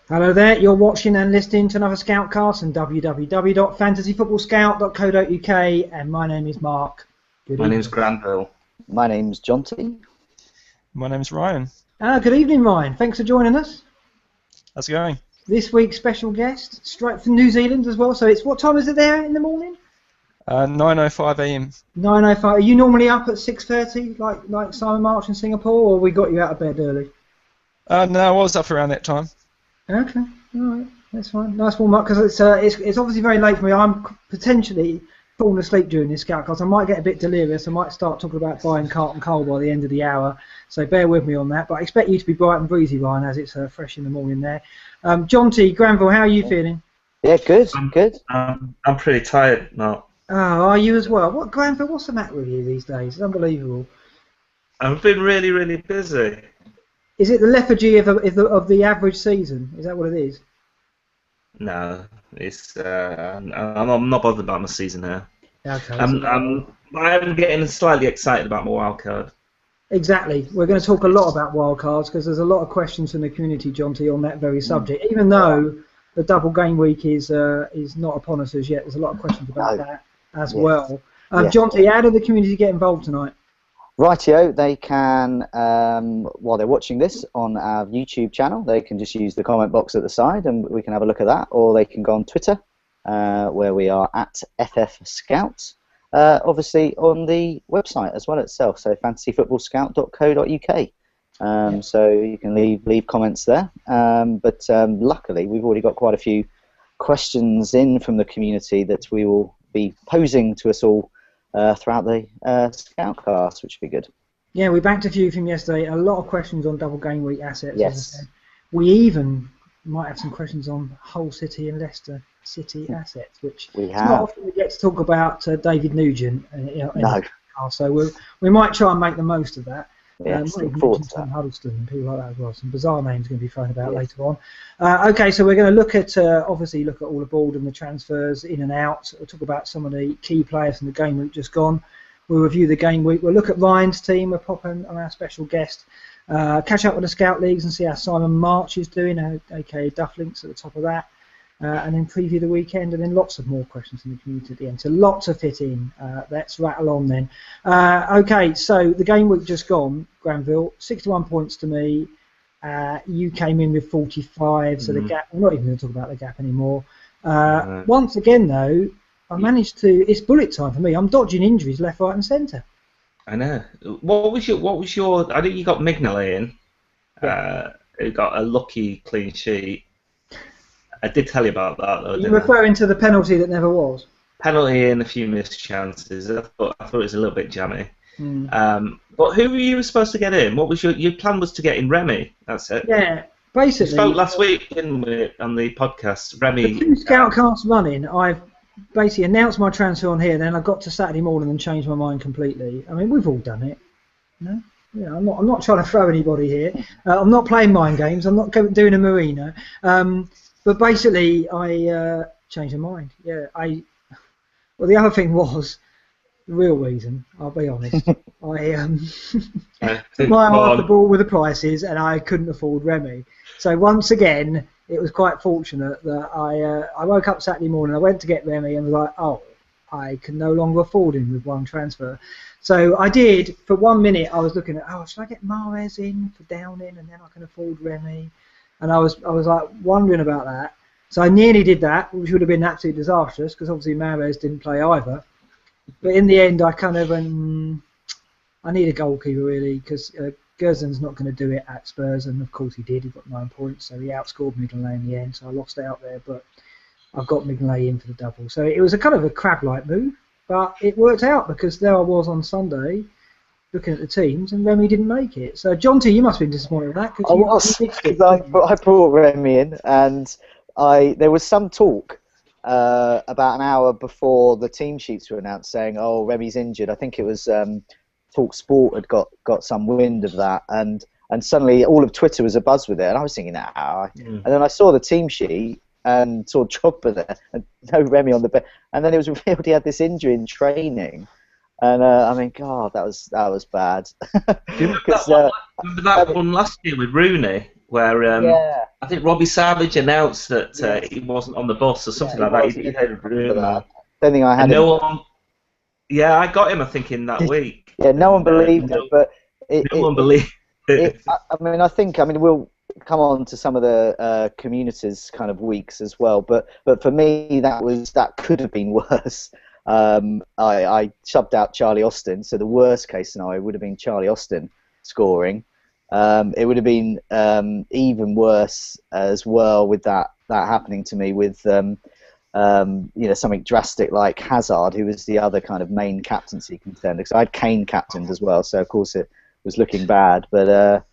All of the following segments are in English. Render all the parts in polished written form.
Hello there, you're watching and listening to another Scoutcast on www.fantasyfootballscout.co.uk, and my name is Mark. My name's Granville. My name's Jonty. My name's Ryan. Good evening, Ryan. Thanks for joining us. How's it going? This week's special guest, straight from New Zealand as well. So it's what time is it there in the morning? 9:05 AM. 9:05. Are you normally up at 6:30, like Simon March in Singapore, or we got you out of bed early? No, I was up around that time. Okay, all right, that's fine. Nice warm up, because it's obviously very late for me. I'm potentially falling asleep during this Scoutcast. I might get a bit delirious. I might start talking about buying carton coal by the end of the hour. So bear with me on that. But I expect you to be bright and breezy, Ryan, as it's fresh in the morning there. Jonty, Granville, how are you feeling? Yeah, good, good. I'm pretty tired now. Oh, are you as well? Granville, what's the matter with you these days? It's unbelievable. I've been really, really busy. Is it the lethargy of the average season? Is that what it is? No, it's I'm not bothered about my season here. Okay. I'm getting slightly excited about my wild card. Exactly. We're going to talk a lot about wildcards because there's a lot of questions from the community, Jonty, on that very subject. Even though the double game week is not upon us as yet, there's a lot of questions about that as well. Jonty, how did the community get involved tonight? Rightio, they can, while they're watching this on our YouTube channel, they can just use the comment box at the side and we can have a look at that, or they can go on Twitter, where we are at FFScout. Obviously on the website as well itself, so fantasyfootballscout.co.uk. So you can leave comments there. But luckily, we've already got quite a few questions in from the community that we will be posing to us all throughout the Scoutcast, which would be good. Yeah, we backed a few from yesterday. A lot of questions on double game week assets. Yes. As I said. We even might have some questions on Hull City and Leicester City assets, which it's not often we get to talk about David Nugent. No. So we might try and make the most of that. Yes, Tom Huddleston and people like that as well. Some bizarre names going to be thrown about later on. Okay, so we're going to look at all the board and the transfers in and out. We'll talk about some of the key players from the game week just gone. We'll review the game week. We'll look at Ryan's team. We'll pop on our special guest. Catch up with the Scout Leagues and see how Simon March is doing, aka Dufflinks at the top of that. And then preview the weekend, and then lots of more questions from the community at the end. So lots to fit in. Let's rattle on then. Okay, so the game week just gone, Granville, 61 points to me. You came in with 45, so the gap, we're not even going to talk about the gap anymore. Once again, though, I managed to, it's bullet time for me. I'm dodging injuries left, right, and centre. I know. What was your? I think you got Mignolet in. Who got a lucky clean sheet. I did tell you about that, though. You're referring to the penalty that never was? Penalty and a few missed chances. I thought it was a little bit jammy. But who were you supposed to get in? What was your plan? Was to get in Remy? That's it. Yeah, basically. We spoke last week, didn't we, on the podcast? Remy. The two Scoutcasts running, I've basically announced my transfer on here. Then I got to Saturday morning and changed my mind completely. I mean, we've all done it. No. Yeah, I'm not trying to throw anybody here. I'm not playing mind games. I'm not doing a Marino. But basically, I changed my mind. Yeah, well, the other thing was the real reason. I'll be honest. I took my eye off the ball with the prices, and I couldn't afford Remy. So once again, it was quite fortunate that I woke up Saturday morning. I went to get Remy, and was like, oh, I can no longer afford him with one transfer. So I did. For 1 minute, I was looking at, should I get Mahrez in for Downing, and then I can afford Remy? And I was like wondering about that. So I nearly did that, which would have been absolutely disastrous because obviously Mahrez didn't play either. But in the end, I kind of I need a goalkeeper really because Gerzen's not going to do it at Spurs, and of course he did. He got 9 points, so he outscored Mignolet in the end. So I lost out there, but I've got Mignolet in for the double. So it was a kind of a crab-like move, but it worked out because there I was on Sunday, looking at the teams, and Remy didn't make it. So, Jonty, you must have been disappointed with that. I was, because I brought Remy in, and there was some talk about an hour before the team sheets were announced saying, oh, Remy's injured. I think it was Talk Sport had got some wind of that, and suddenly all of Twitter was abuzz with it, and I was thinking, and then I saw the team sheet, and saw Drogba there, and no Remy on the bench, and then it was revealed he had this injury in training. And I mean, God, that was bad. Do you remember that one last year with Rooney? where Yeah. I think Robbie Savage announced that he wasn't on the bus or something like that. He had a rumour. Don't think I had And him. no one. Yeah, I got him. I think in that week. Yeah, no one believed it, but no one believed it. I think we'll come on to some of the communities kind of weeks as well, but for me that could have been worse. I subbed out Charlie Austin, so the worst case scenario would have been Charlie Austin scoring. It would have been even worse as well with that happening to me with something drastic like Hazard, who was the other kind of main captaincy contender. Because I had Kane captained as well, so of course it was looking bad. But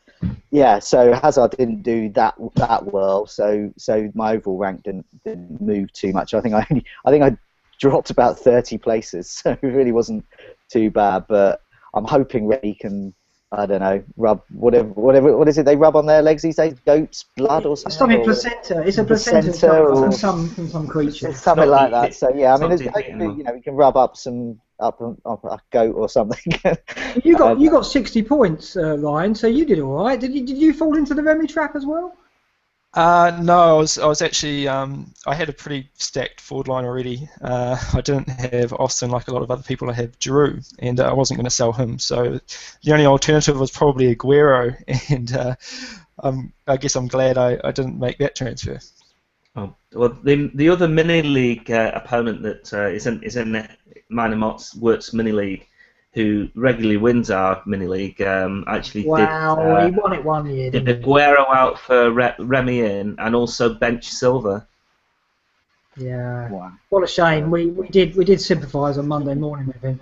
yeah, so Hazard didn't do that well. So my overall rank didn't move too much. I think I dropped about 30 places, so it really wasn't too bad. But I'm hoping Remy can, I don't know, rub whatever. What is it they rub on their legs these days? Goat's blood or something? Something placenta. It's a placenta from some creature. It's something like that. So yeah, I mean, we can rub up a goat or something. You got 60 points, Ryan. So you did all right. Did you fall into the Remy trap as well? No, I was actually I had a pretty stacked forward line already. I didn't have Austin like a lot of other people. I have Giroud, and I wasn't going to sell him. So the only alternative was probably Aguero, and I guess I'm glad I didn't make that transfer. Oh, well, the other mini league opponent that is in mine and Wort's mini league, who regularly wins our mini league, actually he won it one year. Did Aguero out for Remy in, and also bench Silva. Yeah, wow. What a shame. We did sympathise on Monday morning with him.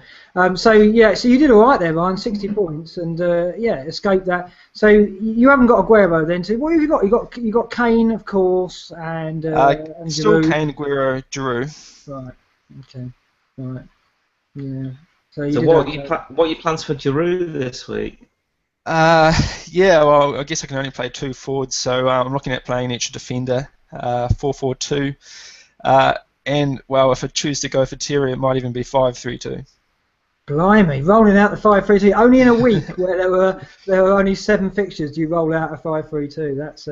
So you did all right there, Ryan. 60 points, and escaped that. So you haven't got Aguero then. So what have you got? You got Kane, of course, and still Giroud. Kane, Aguero, Giroud. Right. Okay. Right. Yeah. So what are your plans for Giroud this week? Well, I guess I can only play two forwards, so I'm looking at playing each defender, 4-4-2. And well, if I choose to go for Terry, it might even be 5-3-2. Blimey, rolling out the 5-3-2 only in a week where there were only 7 fixtures. Do you roll out a 5-3-2? That's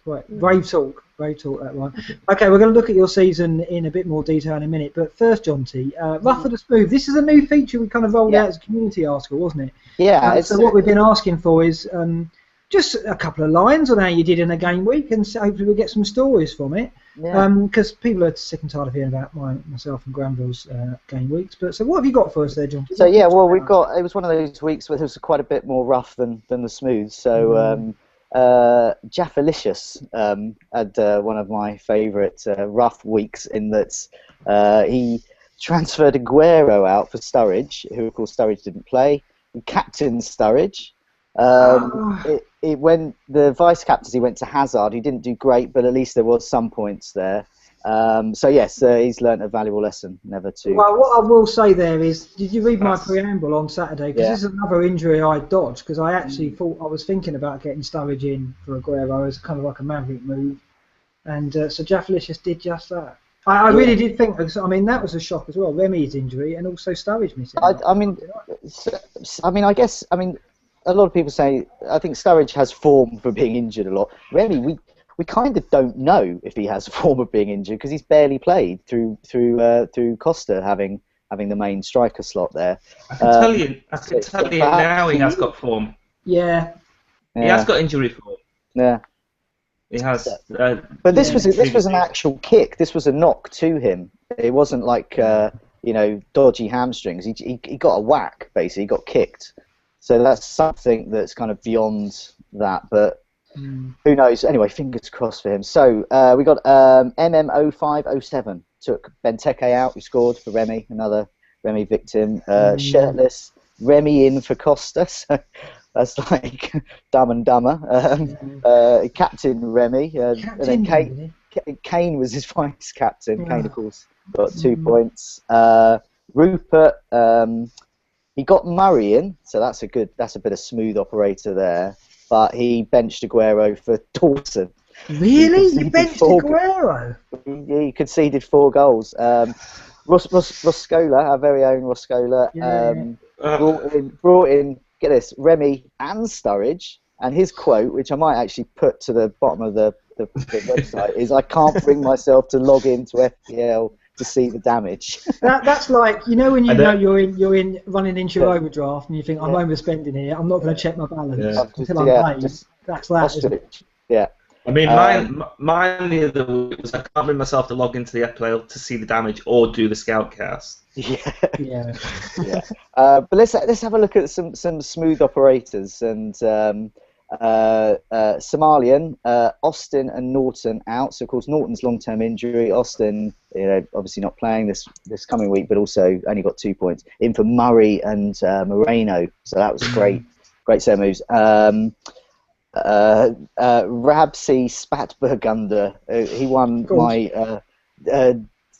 quite brave talk that one. Okay, we're going to look at your season in a bit more detail in a minute, but first, John T, Rough or the Smooth. This is a new feature we kind of rolled out as a community article, wasn't it? Yeah. So what we've been asking for is just a couple of lines on how you did in a game week, and so hopefully we'll get some stories from it. Because people are sick and tired of hearing about myself and Granville's game weeks. But so what have you got for us there, John? So yeah, well it was one of those weeks where there was quite a bit more rough than the smooth. So Jaffalicious had one of my favourite rough weeks in that he transferred Aguero out for Sturridge, who of course Sturridge didn't play. He captained Sturridge. When the vice captaincy went to Hazard, he didn't do great, but at least there was some points there. So yes, he's learnt a valuable lesson, never to. Well, what I will say there is, did you read my preamble on Saturday? Because this is another injury I dodged, because I actually thought I was thinking about getting Sturridge in for Aguero as kind of like a maverick move, and so Jaffalicious did just that. I really did think, I mean, that was a shock as well. Remy's injury and also Sturridge missing. I guess a lot of people say, I think Sturridge has form for being injured a lot. Remy, we kind of don't know if he has a form of being injured because he's barely played through Costa having the main striker slot there. I can tell you now he has got form. Yeah. He has got injury form. Yeah. He has. But this was an actual kick. This was a knock to him. It wasn't like dodgy hamstrings. He got a whack basically. He got kicked. So that's something that's kind of beyond that, but who knows? Anyway, fingers crossed for him. So we got MM0507 took Benteke out, who scored for Remy, another Remy victim. Shirtless, Remy in for Costa, so that's like Dumb and Dumber. Captain Remy, and then Kane was his vice captain. Kane, of course, got 2 points. Rupert. He got Murray in, so that's a bit of smooth operator there. But he benched Aguero for Dawson. Really? You benched Aguero? He conceded 4 goals. Roscola, our very own Roscola, brought in, get this, Remy and Sturridge, And his quote, which I might actually put to the bottom of the website, is, "I can't bring myself to log into FPL to see the damage." That's like, when you're in running into your overdraft and you think, I'm overspending here, I'm not going to check my balance until I'm paid. That's that, isn't it? Yeah. I mean, mine the other week was, I can't bring myself to log into the FPL to see the damage or do the Scoutcast. Yeah. But let's have a look at some smooth operators. And Somalian, Austin and Norton out. So of course Norton's long-term injury. Austin, obviously not playing this coming week, but also only got 2 points. In for Murray and Moreno. So that was great set of moves. Rabsi Spatburgunder, he won my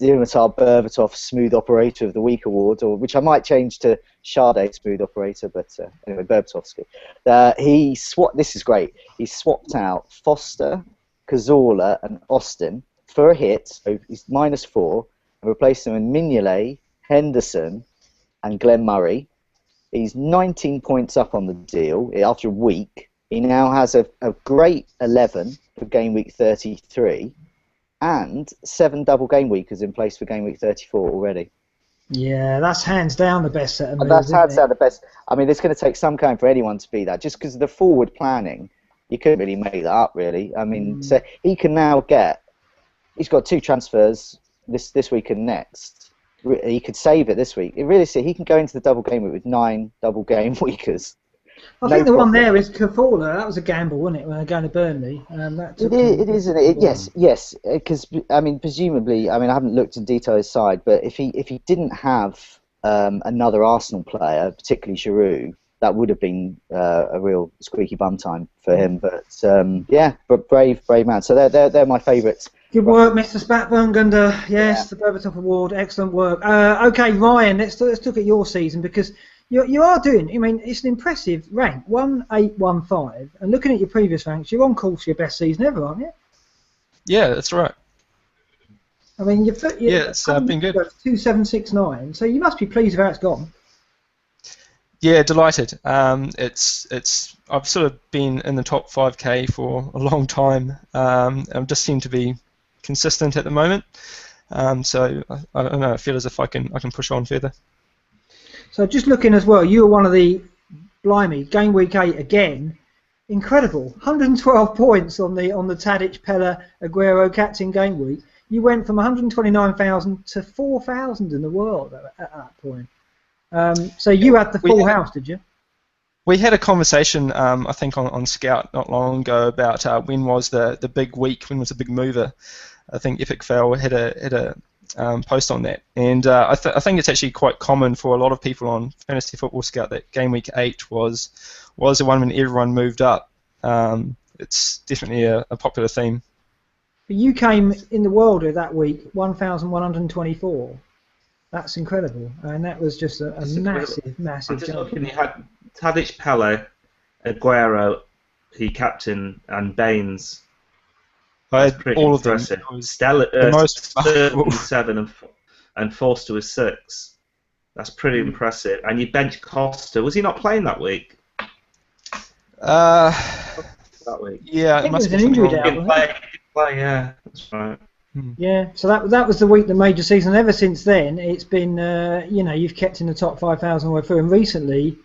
Dimitar Berbatov Smooth Operator of the Week award, which I might change to Sade Smooth Operator, but anyway, Berbatov's good. This is great. He swapped out Foster, Cazorla, and Austin for a hit, so he's -4, and replaced them with Mignolet, Henderson, and Glenn Murray. He's 19 points up on the deal after a week. He now has a great 11 for game week 33, and 7 double game weekers in place for game week 34 already. Yeah, that's hands down the best set of moves. That's hands down the best. I mean, it's going to take some time for anyone to be that. Just because of the forward planning, you couldn't really make that up, really. I mean, so he can now he's got 2 transfers this week and next. He could save it this week. He can go into the double game week with 9 double game weekers. I think the one there is Cazorla. That was a gamble, wasn't it, when they're going to Burnley? It is, isn't it? Yes. Because I mean, presumably, I haven't looked in detail his side, but if he didn't have another Arsenal player, particularly Giroud, that would have been a real squeaky bum time for him. But but brave man. So they're my favourites. Good work, Mr. Spatburgunder. Yes, the Berbatov Award. Excellent work. Okay, Ryan, let's look at your season, because you are doing. I mean, it's an impressive rank, 1-8-1-5, and looking at your previous ranks, you're on course for your best season ever, aren't you? Yeah, that's right. I mean, it's been good. 2-7-6-9, so you must be pleased with how it's gone. Yeah, delighted. I've sort of been in the top 5k for a long time. I just seem to be consistent at the moment. So I don't know. I feel as if I can push on further. So just looking as well, you were one of the game week 8 again. Incredible, 112 points on the Tadic, Pella, Aguero captain game week. You went from 129,000 to 4,000 in the world at that point. So you had the full house, did you? We had a conversation, I think, on Scout not long ago about when was the big week, when was the big mover. I think FFScoutCast had a post on that, and I think it's actually quite common for a lot of people on Fantasy Football Scout that game week 8 was the one when everyone moved up. It's definitely a popular theme. But you came in the world of that week 1,124. That's incredible, and that was just a massive jump. You had Tadic, Pele, Aguero, he captain, and Baines. I had all of them. Stella, the most 7 and Forster was 6. That's pretty impressive. And you bench Costa. Was he not playing that week? That week. Yeah, it must be an injury day. He didn't play, yeah, that's right. Yeah, so that was the week that made your season. Ever since then, it's been you've kept in the top 5,000 all the way through, and recently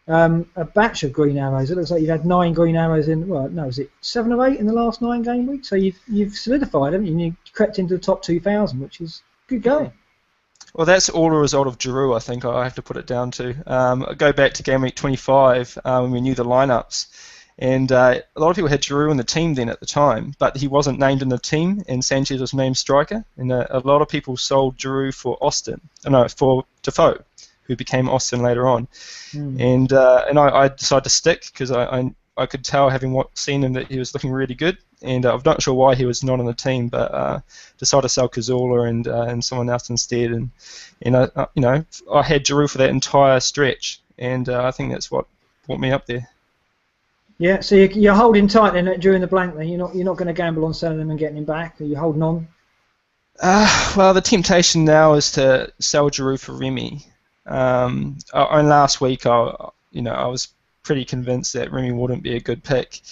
a batch of green arrows. It looks like you've had 9 green arrows in. Well, no, is it 7 or 8 in the last 9 game weeks? So you've solidified, haven't you? And you crept into the top 2,000, which is good going. Well, that's all a result of Giroud, I think. I have to put it down to. I go back to game week 25 when we knew the lineups. And a lot of people had Giroud in the team then at the time, but he wasn't named in the team, and Sanchez was named striker. And a lot of people sold Giroud for Defoe, who became Austin later on. And I decided to stick because I could tell, having seen him, that he was looking really good. And I'm not sure why he was not on the team, but decided to sell Cazorla and someone else instead. And I had Giroud for that entire stretch, and I think that's what brought me up there. Yeah, so you're holding tight then during the blank. Then you're not going to gamble on selling them and getting him back. Are you holding on? Well, the temptation now is to sell Giroud for Remy. Last week, I was pretty convinced that Remy wouldn't be a good pick.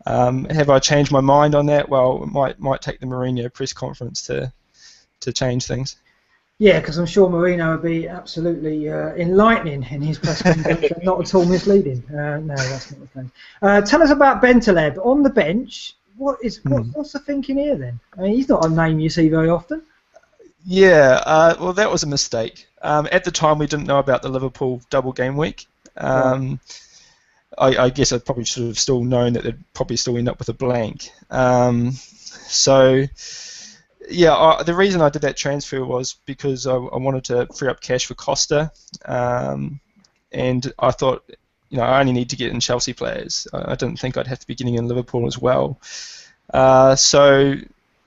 Have I changed my mind on that? Well, it might take the Mourinho press conference to change things. Yeah, because I'm sure Mourinho would be absolutely enlightening in his press conference and not at all misleading. No, that's not the case. Tell us about Bentaleb on the bench. What's the thinking here then? I mean, he's not a name you see very often. Yeah, well, that was a mistake. At the time, we didn't know about the Liverpool double game week. Right. I guess I probably should have still known that they'd probably still end up with a blank. The reason I did that transfer was because I wanted to free up cash for Costa, and I thought, I only need to get in Chelsea players. I didn't think I'd have to be getting in Liverpool as well.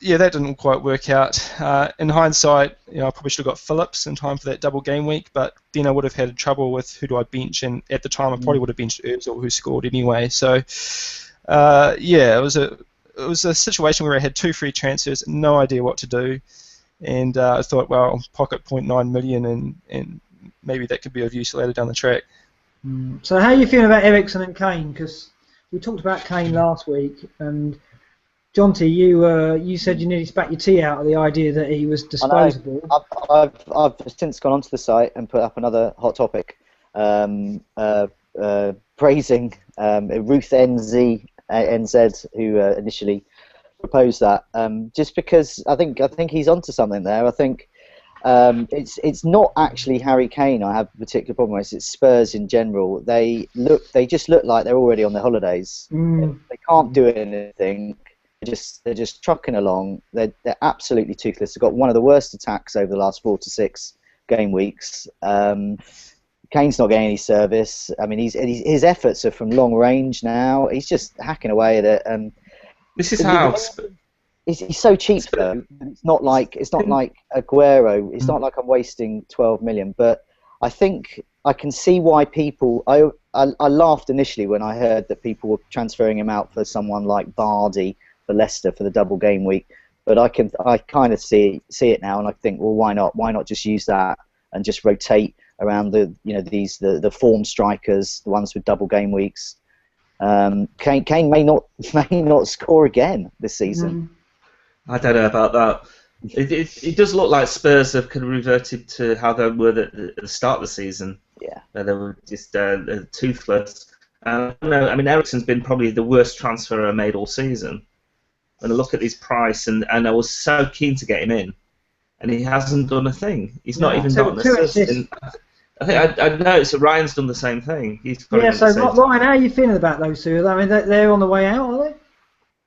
That didn't quite work out. In hindsight, I probably should have got Phillips in time for that double game week, but then I would have had trouble with who do I bench, and at the time I probably would have benched Ozil, who scored anyway. So, it was a situation where I had 2 free transfers, no idea what to do, and I thought, well, pocket 0.9 million, and maybe that could be of use later down the track. So how are you feeling about Eriksen and Kane? Because we talked about Kane last week, and Jonty, you said you nearly spat your tea out of the idea that he was disposable. I've since gone onto the site and put up another hot topic, praising Ruth NZ, who initially proposed that, just because I think he's onto something there. I think it's not actually Harry Kane I have a particular problem with. It's Spurs in general. They just look like they're already on their holidays. They can't do anything. They're just trucking along. They're absolutely toothless. They've got one of the worst attacks over the last 4 to 6 game weeks. Kane's not getting any service. I mean, his efforts are from long range now. He's just hacking away at it. This is how he's so cheap though. It's not like Aguero. It's not like I'm wasting 12 million. But I think I can see why people. I laughed initially when I heard that people were transferring him out for someone like Vardy for Leicester for the double game week. But I kind of see it now, and I think, well, why not? Why not just use that and just rotate around the form strikers, the ones with double game weeks. Kane may not score again this season. I don't know about that. It does look like Spurs have kind of reverted to how they were at the start of the season. Yeah, where they were just toothless. I mean, Eriksen's been probably the worst transfer I made all season. When I look at his price, and I was so keen to get him in, and he hasn't done a thing. He's not even got an assist. I noticed that Ryan's done the same thing. Ryan, how are you feeling about those two? I mean, they're on the way out, are they?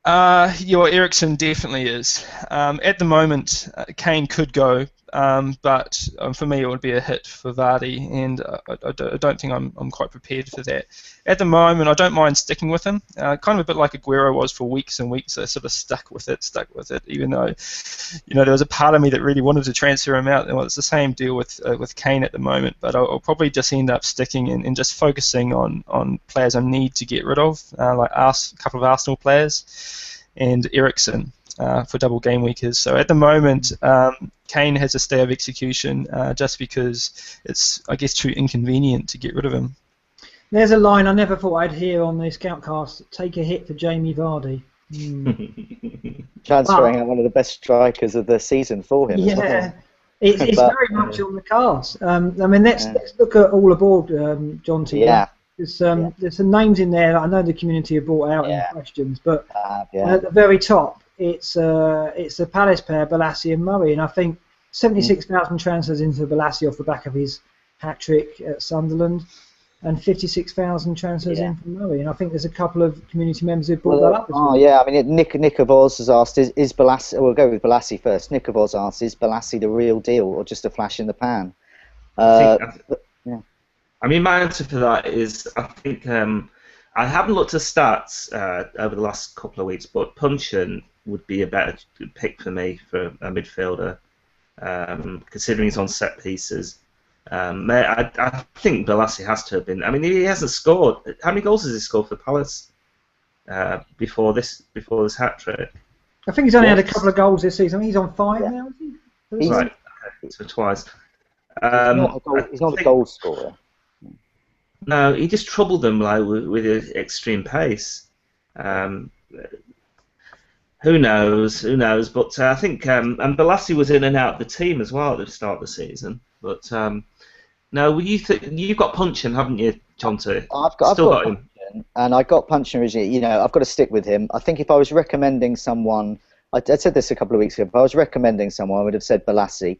Eriksen definitely is. At the moment, Kane could go, but for me it would be a hit for Vardy, and I don't think I'm quite prepared for that. At the moment, I don't mind sticking with him, kind of a bit like Aguero was for weeks and weeks. I sort of stuck with it, even though there was a part of me that really wanted to transfer him out. Well, it's the same deal with Kane at the moment, but I'll probably just end up sticking and just focusing on players I need to get rid of, like a couple of Arsenal players and Eriksen for double game weekers. So at the moment, Kane has a stay of execution just because it's, I guess, too inconvenient to get rid of him. There's a line I never thought I'd hear on the Scoutcast: take a hit for Jamie Vardy. Transferring out one of the best strikers of the season for him. Yeah, it's very much on the cards. I mean, let's look at all aboard, John T. Yeah. There's some names in there that I know the community have brought out in questions, but at the very top, it's the Palace pair, Balassi and Murray, and I think 76,000 transfers into Balassi off the back of his hat-trick at Sunderland, and 56,000 transfers in from Murray, and I think there's a couple of community members who brought that up as well. Yeah, I mean, Nick of Oz has asked, is Balassi, we'll go with Balassi first, Nick of Oz asked, is Balassi the real deal, or just a flash in the pan? I mean, my answer for that is, I think, I haven't looked at stats over the last couple of weeks, but Puncheon would be a better pick for me for a midfielder, considering he's on set pieces. I think Balassi has to have been. I mean, he hasn't scored. How many goals has he scored for Palace before this hat trick? I think he's only had a couple of goals this season. He's on 5 now, is he? Right. Okay. So twice. He's not a goal scorer. No, he just troubled them like with his extreme pace. Who knows? Who knows? But I think and Balassi was in and out of the team as well at the start of the season. But no, you've got Punchin, haven't you, Jonty? I've got him, and I got Punchin originally. You know, I've got to stick with him. I think if I was recommending someone, I said this a couple of weeks ago. If I was recommending someone, I would have said Balassi.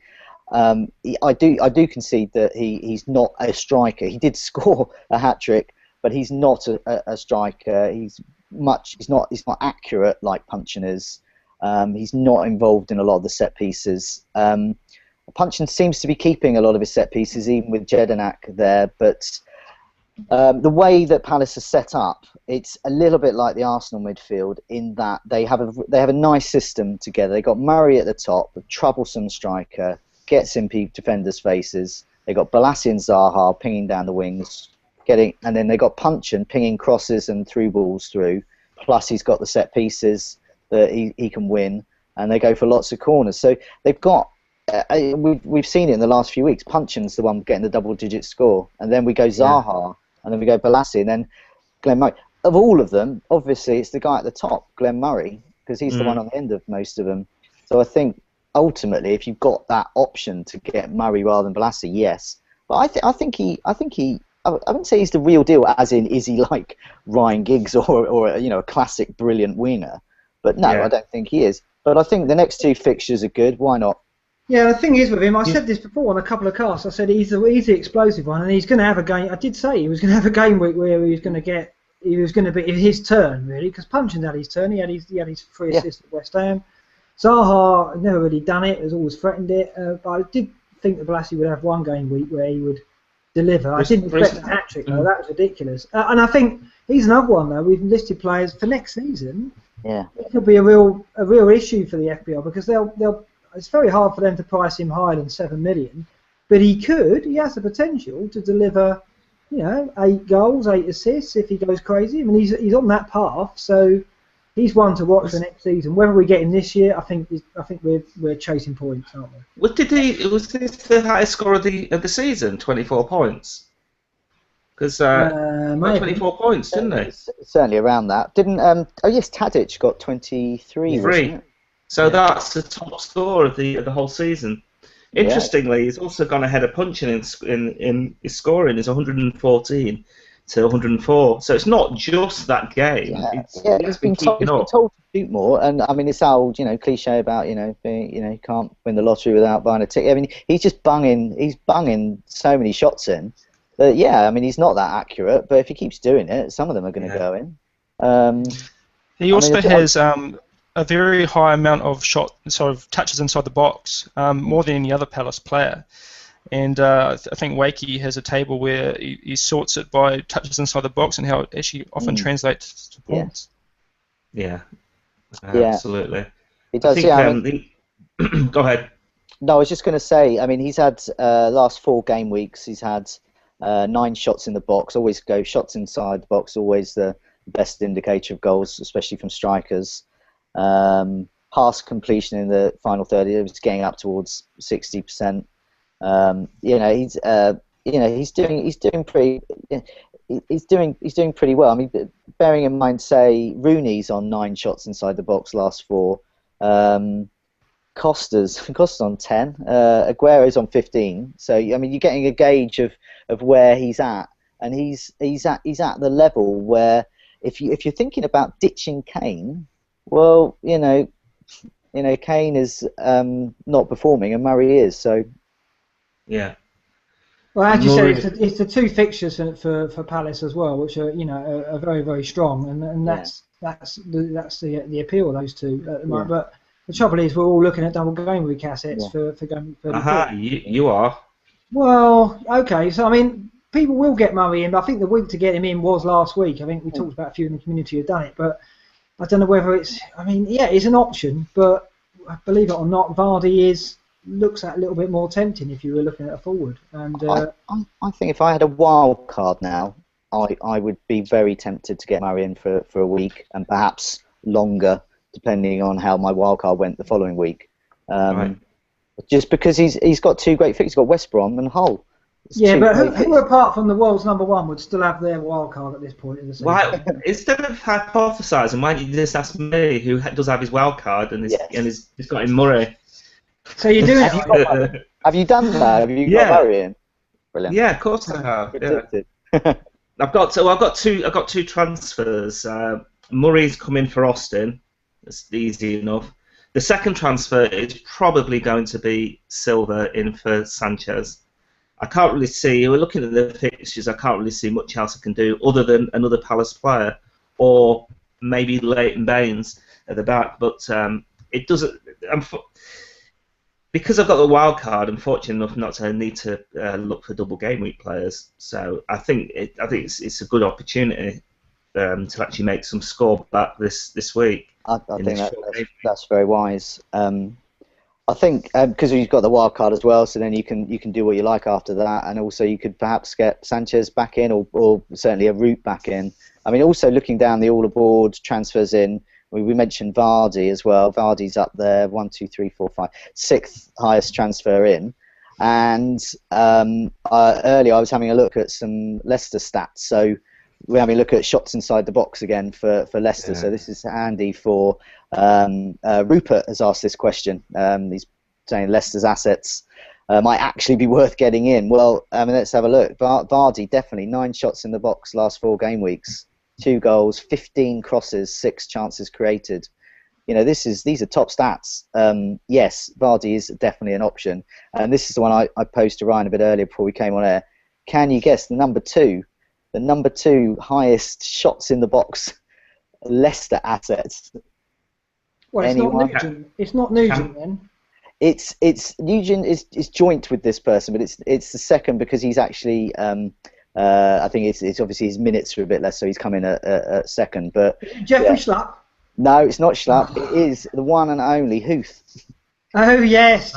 I do concede that he's not a striker. He did score a hat trick, but he's not a striker. He's not accurate like Punchin is. He's not involved in a lot of the set pieces. Punchin seems to be keeping a lot of his set pieces, even with Jedinak there. But the way that Palace is set up, it's a little bit like the Arsenal midfield in that they have a nice system together. They got Murray at the top, a troublesome striker, gets in defenders' faces. They got Balassi and Zaha pinging down the wings, and then they got Punchin pinging crosses and through balls through. Plus, he's got the set pieces that he can win, and they go for lots of corners. So they've got. We've seen it in the last few weeks. Punchin's the one getting the double-digit score, and then we go Zaha, and then we go Balassi, and then Glenn Murray. Of all of them, obviously, it's the guy at the top, Glenn Murray, because he's the one on the end of most of them. So I think ultimately, if you've got that option to get Murray rather than Balassi, yes. But I think he. I wouldn't say he's the real deal, as in is he like Ryan Giggs or a classic brilliant winger? But no, I don't think he is. But I think the next two fixtures are good. Why not? Yeah, the thing is with him, I said this before on a couple of casts. I said he's the explosive one, and he's going to have a game. I did say he was going to have a game week where he was going to be his turn really, because Punchin had his turn. He had his 3 assists at West Ham. Zaha had never really done it. Has always threatened it. But I did think that Balassi would have one game week where he would deliver. I didn't expect a hat trick though. That was ridiculous. And I think he's another one though. We've listed players for next season. Yeah, it could be a real issue for the FPL because they'll. It's very hard for them to price him higher than 7 million, but he has the potential to deliver, 8 goals, 8 assists if he goes crazy. I mean, he's on that path, so he's one to watch for next season. Whether we get him this year, I think we're chasing points, aren't we? Was this the highest score of the season? 24 points. Because 24 points, didn't he? Certainly around that. Didn't Tadic got 23. Wasn't it? So that's the top score of the whole season. Interestingly, he's also gone ahead of Punchin in his scoring. Is 114 to 104. So it's not just that game. He's been told to shoot more. And I mean, it's that old cliche about being you can't win the lottery without buying a ticket. I mean, he's just bunging. He's bunging so many shots in. But I mean, he's not that accurate. But if he keeps doing it, some of them are going to go in. He also has a very high amount of touches inside the box, more than any other Palace player. And I think Wakey has a table where he sorts it by touches inside the box and how it actually often translates to points. Yeah, absolutely. It does. Go ahead. No, I was just going to say. I mean, he's had last 4 game weeks. He's had 9 shots in the box. Always go shots inside the box. Always the best indicator of goals, especially from strikers. Pass completion in the final third, it was getting up towards 60%. He's doing pretty well. I mean, bearing in mind, say Rooney's on 9 shots inside the box last 4. Costa's on 10. Aguero's on 15. So I mean, you're getting a gauge of where he's at, and he's at the level where if you're thinking about ditching Kane. Well, Kane is not performing, and Murray is. So, yeah. Well, as you said, it's the 2 fixtures for Palace as well, which are are very very strong, and that's the appeal of those 2 at the moment. But the trouble is, we're all looking at double game week assets for going. You are. Well, okay. So I mean, people will get Murray in, but I think the week to get him in was last week. I think we talked about a few in the community who've done it, but. I don't know whether it's. I mean, it's an option, but believe it or not, Vardy looks a little bit more tempting if you were looking at a forward. And I think if I had a wild card now, I would be very tempted to get Murray in for a week and perhaps longer, depending on how my wild card went the following week. Just because he's got 2 great fixtures. He's got West Brom and Hull. Yeah, but who apart from the world's #1 would still have their wild card at this point in the season? Why, instead of hypothesising, why don't you just ask me, who does have his wild card and he's got in Murray? So you're doing it. Have you done that? Have you got Murray in? Brilliant. Yeah, of course I have. Yeah. I've got two transfers. Murray's come in for Austin. That's easy enough. The second transfer is probably going to be Silva in for Sanchez. I can't really see. We're looking at the fixtures. I can't really see much else I can do other than another Palace player or maybe Leighton Baines at the back. But it doesn't. Because I've got the wild card, I'm fortunate enough not to need to look for double game week players. So I think it's a good opportunity to actually make some score back this week. I think that's very wise. I think because you've got the wild card as well, so then you can do what you like after that, and also you could perhaps get Sanchez back in, or certainly a Root back in. I mean, also looking down the all aboard transfers in, we mentioned Vardy as well. Vardy's up there, 1, 2, 3, 4, 5, 6th highest transfer in. And earlier I was having a look at some Leicester stats. So we're having a look at shots inside the box again for Leicester. Yeah. So this is handy for Rupert has asked this question. He's saying Leicester's assets might actually be worth getting in. Well, let's have a look. Vardy, definitely 9 shots in the box last 4 game weeks. 2 goals, 15 crosses, 6 chances created. You know, these are top stats. Yes, Vardy is definitely an option. And this is the one I posed to Ryan a bit earlier before we came on air. Can you guess the number 2? The number 2 highest shots in the box Leicester assets. Well, it's not Nugent. It's not Nugent then. It's Nugent is joint with this person, but it's the second because he's actually. I think it's obviously his minutes are a bit less, so he's come in at second. But Jeffrey Schlapp? No, it's not Schlapp. It is the one and only Huth. Oh yes,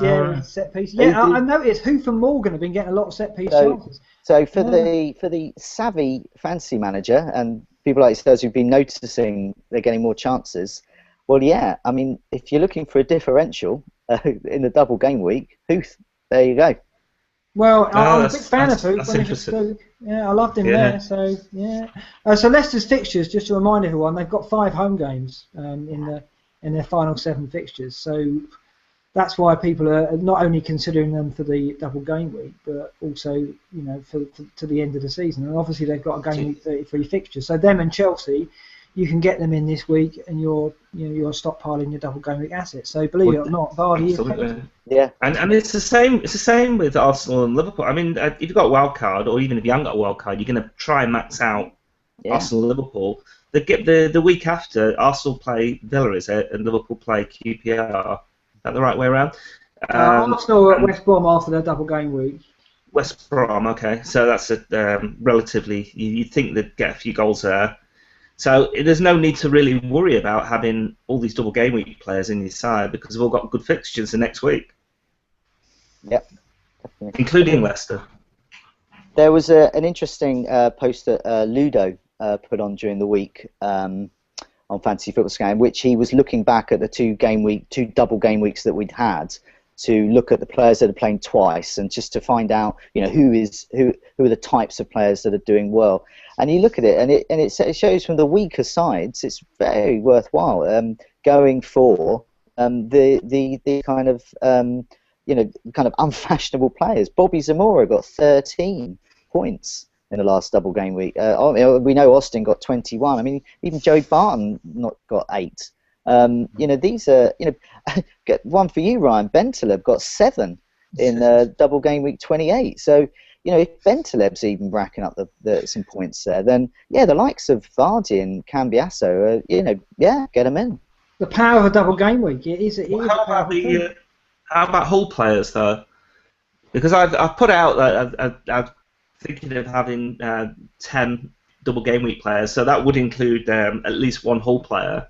set piece. Yeah, I noticed Huth and Morgan have been getting a lot of set piece chances. So for the savvy fantasy manager and people like yourselves who've been noticing they're getting more chances, well, yeah. I mean, if you're looking for a differential in the double game week, Huth, there you go. Well, I'm a big fan of Huth. Yeah, I loved him there. So yeah. So Leicester's fixtures, just to remind everyone, they've got 5 home games in their final 7 fixtures. So that's why people are not only considering them for the double game week, but also to the end of the season. And obviously they've got a game week 33 fixtures. So them and Chelsea, you can get them in this week, and you're stockpiling your double game week assets. So believe it or not, Vardy is. Yeah, and it's the same. It's the same with Arsenal and Liverpool. I mean, if you've got a wild card, or even if you haven't got a wild card, you're going to try and max out Arsenal and Liverpool. The week after, Arsenal play Villa, is it, and Liverpool play QPR. Is that the right way around? Arsenal at West Brom after their double game week. West Brom, okay. So that's a relatively. You'd think they'd get a few goals there. So there's no need to really worry about having all these double game week players in your side because we've all got good fixtures the next week. Yep, definitely. Including Leicester. There was an interesting post that Ludo put on during the week on Fantasy Football Scan, which he was looking back at the 2 double game weeks that we'd had to look at the players that are playing twice and just to find out, who are the types of players that are doing well. And you look at it, and it shows from the weaker sides, it's very worthwhile going for the kind of kind of unfashionable players. Bobby Zamora got 13 points in the last double game week. We know Austin got 21. I mean, even Joey Barton got 8. These are get one for you, Ryan. Bentaleb got 7 in double game week 28. So if Bentaleb's even racking up some points there, then the likes of Vardy and Cambiasso, get them in. The power of a double game week. How about Hull players though? Because I've put out that I'm thinking of having 10 double game week players, so that would include at least 1 Hull player.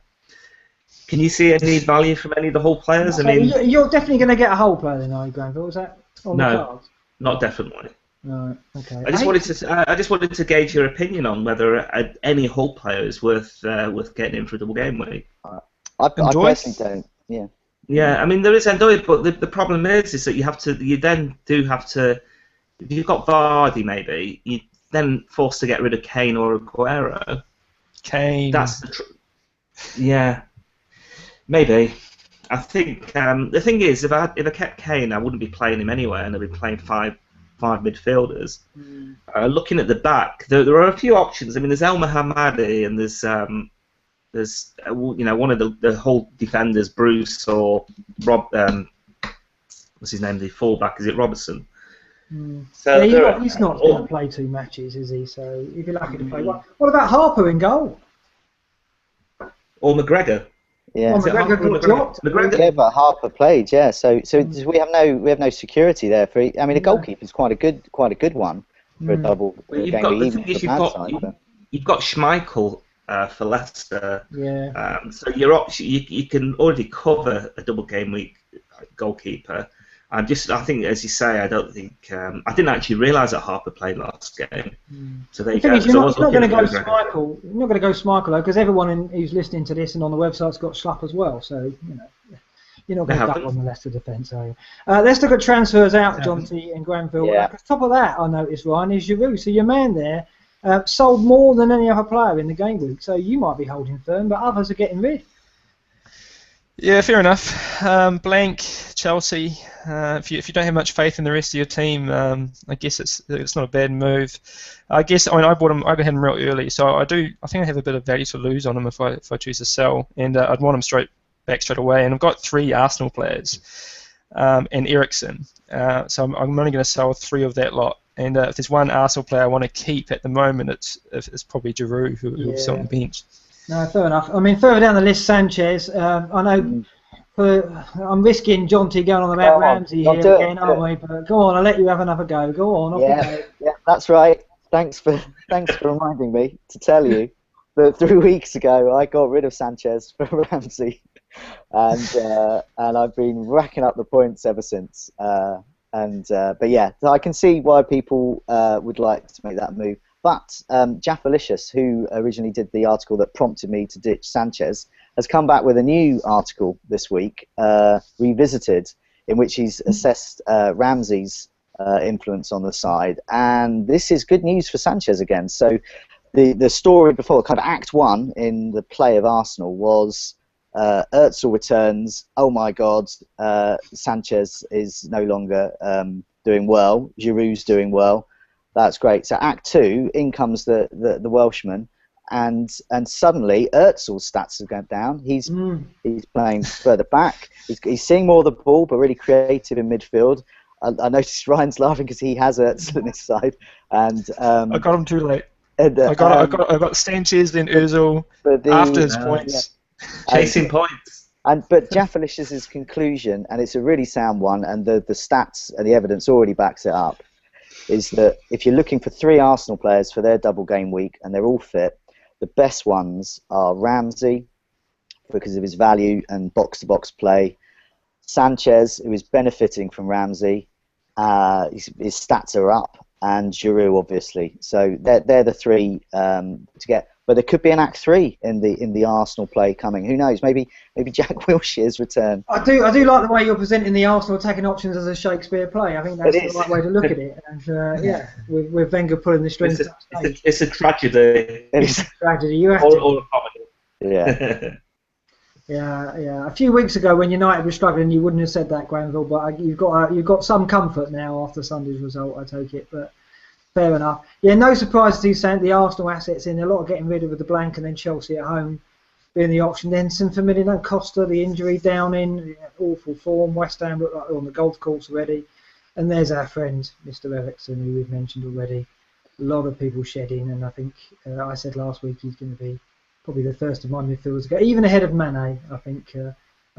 Can you see any value from any of the Hull players? So you're definitely going to get a Hull player then, are you, Granville? Is that on the cards? Not definitely. No, okay. I just wanted to gauge your opinion on whether any Hull player is worth getting in for a double game week. I personally don't. Yeah. Yeah, I mean there is Endoy, but the problem is that you then do have to if you've got Vardy, maybe you're then forced to get rid of Kane or Aguero. Kane. That's yeah, maybe. I think the thing is, if I kept Kane, I wouldn't be playing him anyway, and I'd be playing five midfielders. Looking at the back, there are a few options. I mean, there's El Mohammadi, and there's one of the whole defenders, Bruce or Rob. What's his name? The fullback, is it Robertson? So he's not going to play 2 matches, is he? So he'd be lucky to play one. What about Harper in goal? Or McGregor? Yeah, well, McGregor. Yeah, but Harper played. Yeah, so we have no security there for. I mean, a goalkeeper's quite a good one for a double you've game. You've got Schmeichel for Leicester. Yeah. So you can already cover a double game week goalkeeper. I think, as you say, I didn't actually realise that Harper played last game. So there you go. You're not going to go Schmeichel. You're not going to go Schmeichel though, because everyone who's listening to this and on the website's got Schlupp as well. So you're not going to duck on the Leicester defence, are you? Let's look at transfers out, John T. and Granville. Yeah. On top of that, I noticed, Ryan, is Giroud. So your man there sold more than any other player in the game week. So you might be holding firm, but others are getting rid. Yeah, fair enough. Blank, Chelsea. If you don't have much faith in the rest of your team, I guess it's not a bad move. I bought him. I got him real early, so I think I have a bit of value to lose on him if I choose to sell, and I'd want him straight away. And I've got 3 Arsenal players, and Eriksen. So I'm only going to sell 3 of that lot. And if there's one Arsenal player I want to keep at the moment, it's probably Giroud, who's on the bench. No, fair enough. I mean, further down the list, Sanchez. I know I'm risking John T going on about Ramsey here again, aren't we? But go on, I'll let you have another go. Go on. Yeah, that's right. Thanks for reminding me to tell you that 3 weeks ago I got rid of Sanchez for Ramsey, and I've been racking up the points ever since. But yeah, so I can see why people would like to make that move. But Jaffalicious, who originally did the article that prompted me to ditch Sanchez, has come back with a new article this week, revisited, in which he's assessed Ramsey's influence on the side. And this is good news for Sanchez again. So the story before, kind of Act 1 in the play of Arsenal was Özil returns, oh my God, Sanchez is no longer doing well, Giroud's doing well. That's great. So Act 2, in comes the Welshman, and suddenly Özil's stats have gone down. He's playing further back. He's seeing more of the ball, but really creative in midfield. I noticed Ryan's laughing because he has Özil on his side, and I got him too late. I got Sanchez, then Özil after his points, chasing points. But Jaffalicious' conclusion, and it's a really sound one, and the stats and the evidence already backs it up, is that if you're looking for 3 Arsenal players for their double game week and they're all fit, the best ones are Ramsey, because of his value and box-to-box play, Sanchez, who is benefiting from Ramsey, his stats are up, and Giroud, obviously. So they're the 3 to get. But there could be an Act 3 in the Arsenal play coming. Who knows? Maybe Jack Wilshere's return. I do like the way you're presenting the Arsenal attacking options as a Shakespeare play. I think that's the right way to look at it. And with Wenger pulling the strings. It's a tragedy. It's a tragedy. You have or a comedy. Yeah. Yeah. A few weeks ago, when United were struggling, you wouldn't have said that, Granville. But you've got some comfort now after Sunday's result, I take it. But fair enough. Yeah, no surprise to see the Arsenal assets in. A lot of getting rid of the blank, and then Chelsea at home being the option. Then some familiar Costa, the injury down in awful form. West Ham look like they're on the golf course already. And there's our friend, Mr. Eriksen, who we've mentioned already. A lot of people shedding, and I think I said last week he's going to be probably the first of my midfielders to go, even ahead of Mane. I think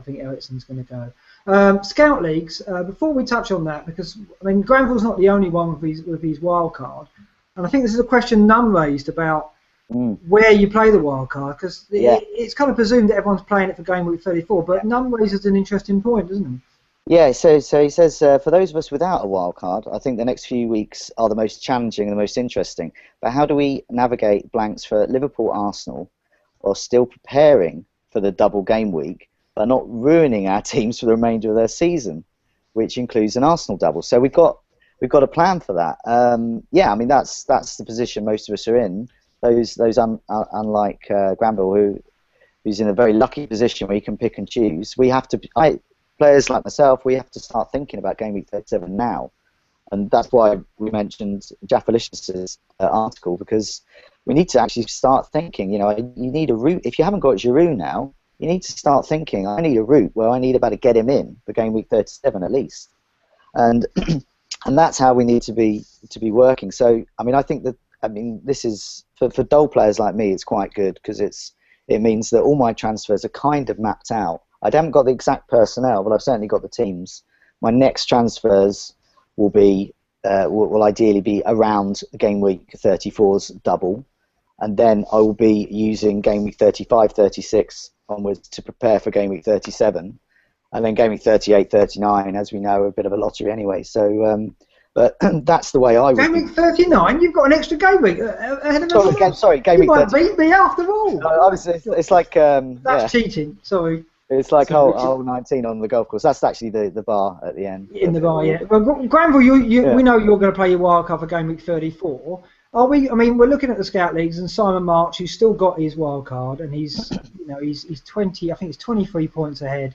Eriksen's going to go. Scout leagues. Before we touch on that, because Granville's not the only one with his wild card, and I think this is a question none raised about where you play the wild card, because it's kind of presumed that everyone's playing it for game week 34, but none raises an interesting point, doesn't it? Yeah, so he says, for those of us without a wild card, I think the next few weeks are the most challenging and the most interesting. But how do we navigate blanks for Liverpool, Arsenal, while still preparing for the double game week, but not ruining our teams for the remainder of their season, which includes an Arsenal double? So we've got we've got to plan for that. Yeah, I mean that's the position most of us are in. Those unlike Granville, who's in a very lucky position where he can pick and choose. We have to. Players like myself, we have to start thinking about game week 37 now, and that's why we mentioned Jeff Alicius's article, because we need to actually start thinking. You need a route. If you haven't got Giroud now, you need to start thinking. I need a route where I need about to get him in for game week 37 at least, and and that's how we need to be working. So I mean, I think that this is for dull players like me, it's quite good because it means that all my transfers are kind of mapped out. I haven't got the exact personnel, but I've certainly got the teams. My next transfers will ideally be around game week 34's double, and then I will be using game week 35, 36 onwards to prepare for game week 37, and then game week 38, 39, as we know, are a bit of a lottery anyway. So, but that's the way I would. Game week 39, you've got an extra game week ahead of us. Sorry, game week 39. You might beat me after all. Obviously, it's like that's cheating. Sorry. It's like hole 19 on the golf course. That's actually the bar at the end. In the bar, yeah. Well, Granville, we know you're going to play your wild card for game week 34. Are we? I mean, we're looking at the scout leagues, and Simon March, who's still got his wild card, and he's 20. I think it's 23 points ahead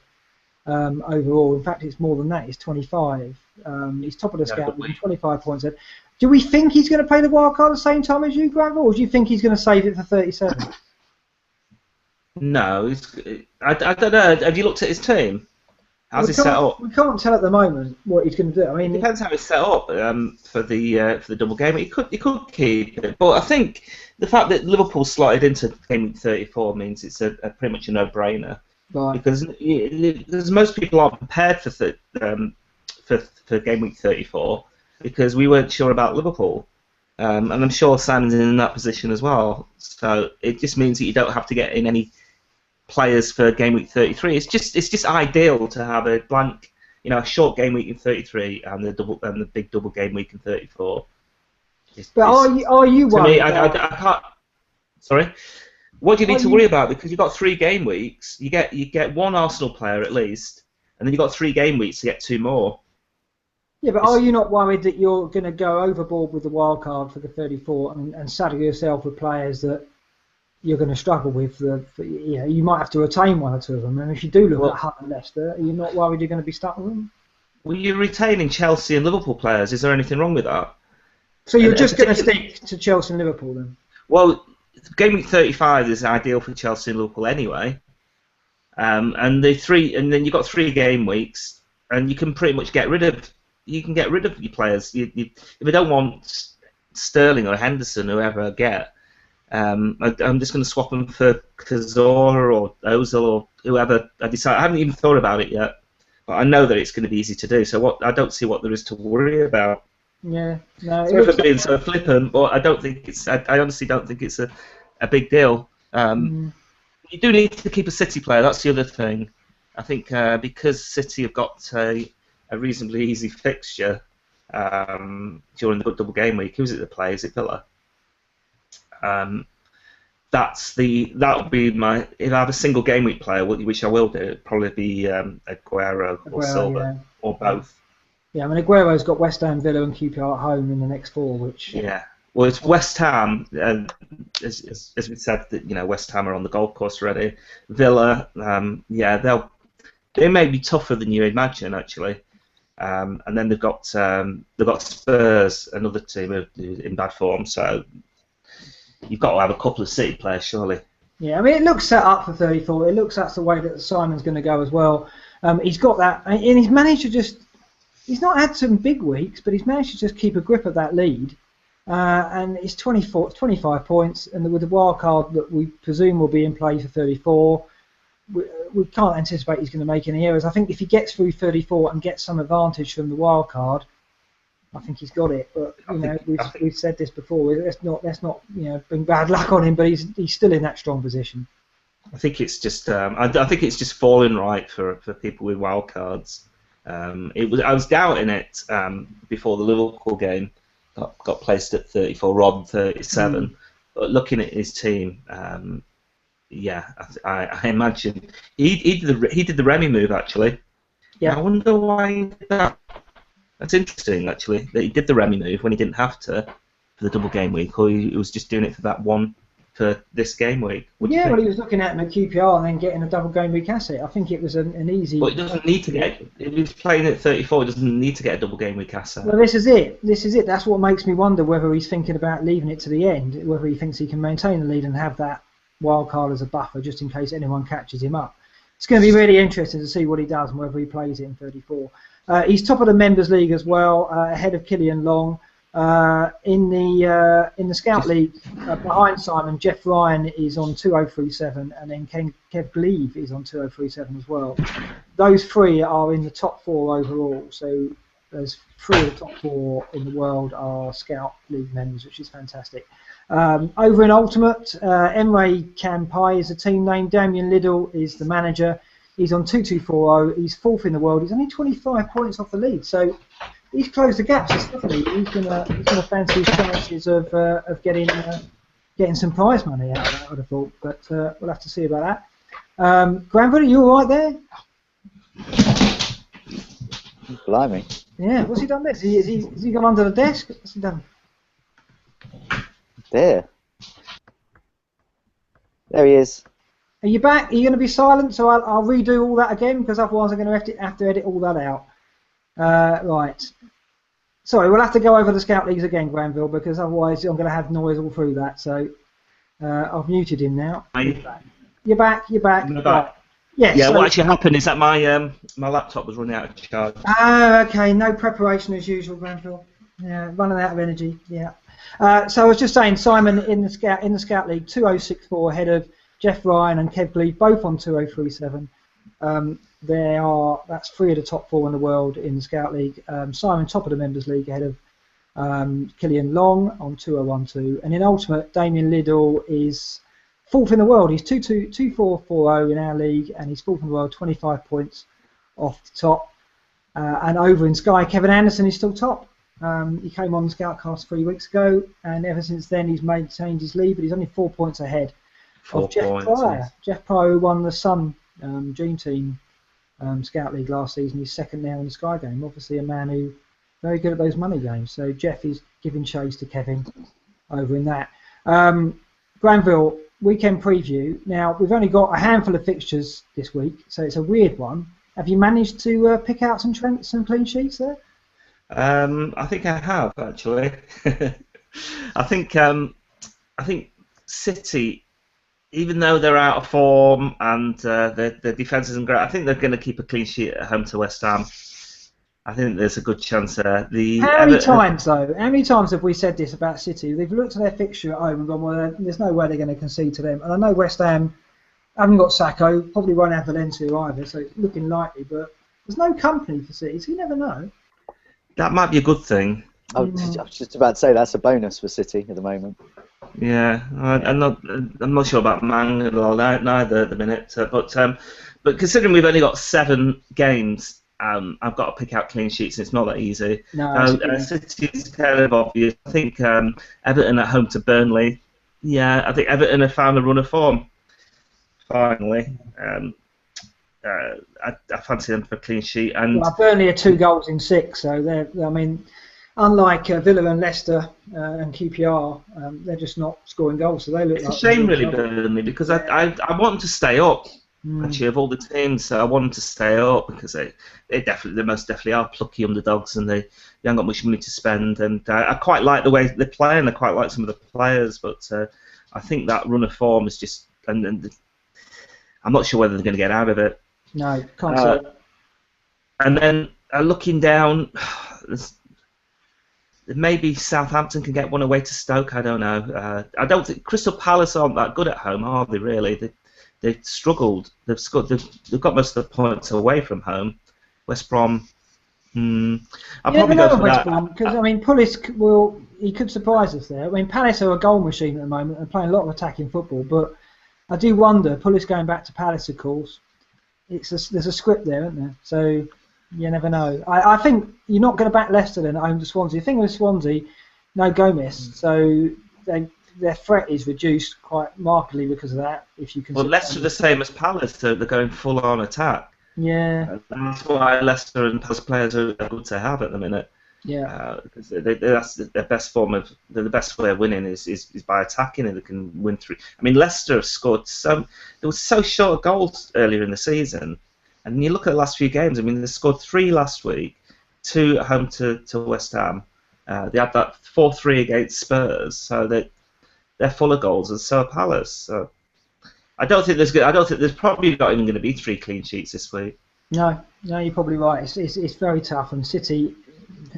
overall. In fact, it's more than that. It's 25. He's top of the scout league, 25 points ahead. Do we think he's going to play the wild card at the same time as you, Granville, or do you think he's going to save it for 37? No, I don't know. Have you looked at his team? How's he set up? We can't tell at the moment what he's going to do. I mean, it depends how he's set up for the double game. He could keep it, but I think the fact that Liverpool slotted into game week 34 means it's a pretty much a no-brainer. Right. Because most people aren't prepared for game week 34 because we weren't sure about Liverpool. And I'm sure Simon's in that position as well. So it just means that you don't have to get in any players for game week 33. It's just ideal to have a blank, a short game week in 33 and the big double game week in 34. Are you worried? To me, I can't. Sorry. What do you need to worry about? Because you've got 3 game weeks. You get one Arsenal player at least, and then you've got 3 game weeks to get 2 more. Yeah, but are you not worried that you're going to go overboard with the wild card for the 34 and saddle yourself with players that you're going to struggle with? You might have to retain 1 or 2 of them, and if you do look at Hutt and Leicester, are you not worried you're going to be stuck with them? Well, you're retaining Chelsea and Liverpool players. Is there anything wrong with that? So you're just going to stick to Chelsea and Liverpool then? Well, game week 35 is ideal for Chelsea and Liverpool anyway, and then you've got 3 game weeks, and you can pretty much get rid of. You can get rid of your players. If you don't want Sterling or Henderson, whoever I get, I'm just going to swap them for Cazorla or Ozil or whoever I decide. I haven't even thought about it yet, but I know that it's going to be easy to do. So I don't see what there is to worry about. Yeah, no. Sorry for being so flippant, but I don't think it's. I honestly don't think it's a big deal. You do need to keep a City player. That's the other thing. I think because City have got a reasonably easy fixture during the double game week. Who's it that plays? Is it Villa? That'll be my. If I have a single game week player, which I will do, it'll probably be Aguero or Silva or both. Yeah, I mean Aguero's got West Ham, Villa, and QPR at home in the next 4, which. Yeah. Well, it's West Ham, as we said, that West Ham are on the golf course already. Villa, they may be tougher than you imagine actually. And then they've got Spurs, another team who's in bad form. So you've got to have a couple of City players, surely. Yeah, I mean it looks set up for 34. It looks that's the way that Simon's going to go as well. He's got that, and he's managed to just. He's not had some big weeks, but he's managed to just keep a grip of that lead. And it's 25 points, and with the wild card that we presume will be in play for 34. We can't anticipate he's going to make any errors. I think if he gets through 34 and gets some advantage from the wild card, I think he's got it. But we've said this before. Let's not bring bad luck on him. But he's still in that strong position. I think it's just I think it's just falling right for people with wild cards. I was doubting it before the Liverpool game got placed at 34 rather than 37. But looking at his team. I imagine he did the Remy move actually. Yeah. I wonder why he did that. That's interesting, actually, that he did the Remy move when he didn't have to for the double game week, or he was just doing it for that one for this game week. Yeah, well, he was looking at him at QPR and then getting a double game week asset. I think it was an easy. But he doesn't need to get. If he's playing at 34, he doesn't need to get a double game week asset. Well, this is it. That's what makes me wonder whether he's thinking about leaving it to the end, whether he thinks he can maintain the lead and have that wild card as a buffer just in case anyone catches him up. It's going to be really interesting to see what he does and whether he plays it in 34. He's top of the Members League as well, ahead of Killian Long. In the Scout League, behind Simon, Jeff Ryan is on 2037, and then Kev Gleave is on 2037 as well. Those three are in the top 4 overall, so there's 3 of the top 4 in the world are Scout League members, which is fantastic. Over in Ultimate, Emre Kampai is the team name, Damien Liddell is the manager. He's on 2240. He's 4th in the world. He's only 25 points off the lead, so he's closed the gaps. Definitely, he's gonna fancy his chances of getting some prize money out of that, I'd have thought. But we'll have to see about that. Granville, are you all right there? Blimey. Yeah. What's he done next? Has he gone under the desk? What's he done? There he is. Are you back? Are you going to be silent? So I'll redo all that again, because otherwise I'm going to have to edit all that out. Right. Sorry, we'll have to go over the Scout Leagues again, Granville, because otherwise I'm going to have noise all through that. So I've muted him now. You're back. I'm back. Right. Yes, yeah, so, what actually happened is that my laptop was running out of charge. Ah, okay. No preparation as usual, Granville. Yeah, running out of energy. Yeah. So I was just saying, Simon in the Scout League, 2064 ahead of Jeff Ryan and Kev Gleave, both on 2037. That's 3 of the top 4 in the world in the Scout League. Simon top of the Members League ahead of Killian Long on 2012, and in Ultimate, Damien Liddell is 4th in the world. He's 2440 in our league, and he's 4th in the world, 25 points off the top. And over in Sky, Kevin Anderson is still top. He came on the Scoutcast 3 weeks ago, and ever since then he's maintained his lead, but he's only 4 points ahead of Jeff Pryor. Yes. Jeff Pryor, who won the Sun Dream Team Scout League last season. He's 2nd now in the Sky game. Obviously a man who very good at those money games. So Jeff is giving chase to Kevin over in that. Granville, weekend preview. Now, we've only got a handful of fixtures this week, so it's a weird one. Have you managed to pick out some clean sheets there? I think I have, actually. I think City, even though they're out of form and their defence isn't great, I think they're going to keep a clean sheet at home to West Ham. I think there's a good chance there. How many times have we said this about City? They've looked at their fixture at home and gone, well, there's no way they're going to concede to them. And I know West Ham haven't got Sacco, probably won't have Valencia either, so it's looking likely. But there's no company for City, so you never know. That might be a good thing. I was just about to say that's a bonus for City at the moment. Yeah, I'm not sure about Man neither at the minute. But considering we've only got 7 games, I've got to pick out clean sheets, and it's not that easy. No, City's kind of obvious. I think Everton at home to Burnley. Yeah, I think Everton have found a run of form. Finally, I fancy them for a clean sheet. And Burnley are 2 goals in 6, so they're. I mean, unlike Villa and Leicester and QPR, they're just not scoring goals. So they look. It's a shame, really, Burnley, because I want them to stay up. Actually, of all the teams, I want them to stay up because they most definitely are plucky underdogs, and they haven't got much money to spend. And I quite like the way they play, and I quite like some of the players, but I think that run of form is just, and I'm not sure whether they're going to get out of it. No, can't say. And then looking down, maybe Southampton can get one away to Stoke. I don't know. I don't think Crystal Palace aren't that good at home, are they? Really, they've struggled. They've got most of the points away from home. West Brom. I'll probably go for West that. Brom, because I mean, Pullis he could surprise us there. I mean, Palace are a goal machine at the moment and playing a lot of attacking football, but I do wonder. Pullis going back to Palace, of course. There's a script there, isn't there? So you never know. I think you're not going to back Leicester then at home to Swansea. The thing with Swansea, no Gomez, so their threat is reduced quite markedly because of that. If you can. Well, Leicester are the same as Palace. They're going full on attack. Yeah. And that's why Leicester and Palace players are good to have at the minute. Yeah. Because that's their best form of the best way of winning is by attacking, and they can win through. I mean, Leicester have scored they were so short of goals earlier in the season, and you look at the last few games. I mean, they scored 3 last week, 2 at home to West Ham. They had that 4-3 against Spurs, so they're full of goals, and so are Palace. So I don't think there's probably not even going to be 3 clean sheets this week. No, you're probably right. It's very tough, and City,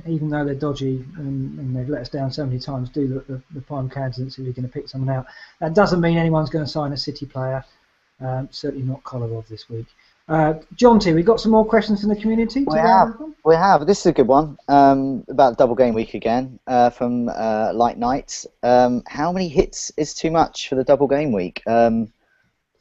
even though they're dodgy and they've let us down so many times, do look the prime candidates if you're going to pick someone out. That doesn't mean anyone's going to sign a City player. Certainly not Kolarov this week. John T, we got some more questions from the community? We have. This is a good one about double game week again from Light Knights. How many hits is too much for the double game week?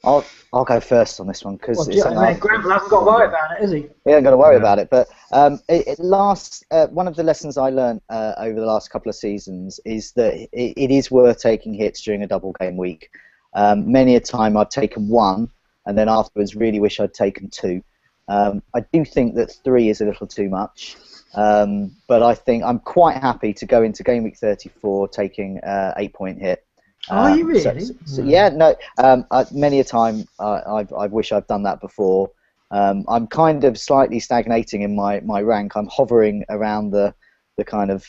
I'll go first on this one because Granville hasn't got to worry about it, is he? He ain't got to worry about it. But one of the lessons I learned over the last couple of seasons is that it is worth taking hits during a double game week. Many a time I've taken 1 and then afterwards really wish I'd taken 2. I do think that 3 is a little too much, but I think I'm quite happy to go into game week 34 taking 8-point hit. Are you really? Yeah, no. Many a time I wish I've done that before. I'm kind of slightly stagnating in my rank. I'm hovering around the kind of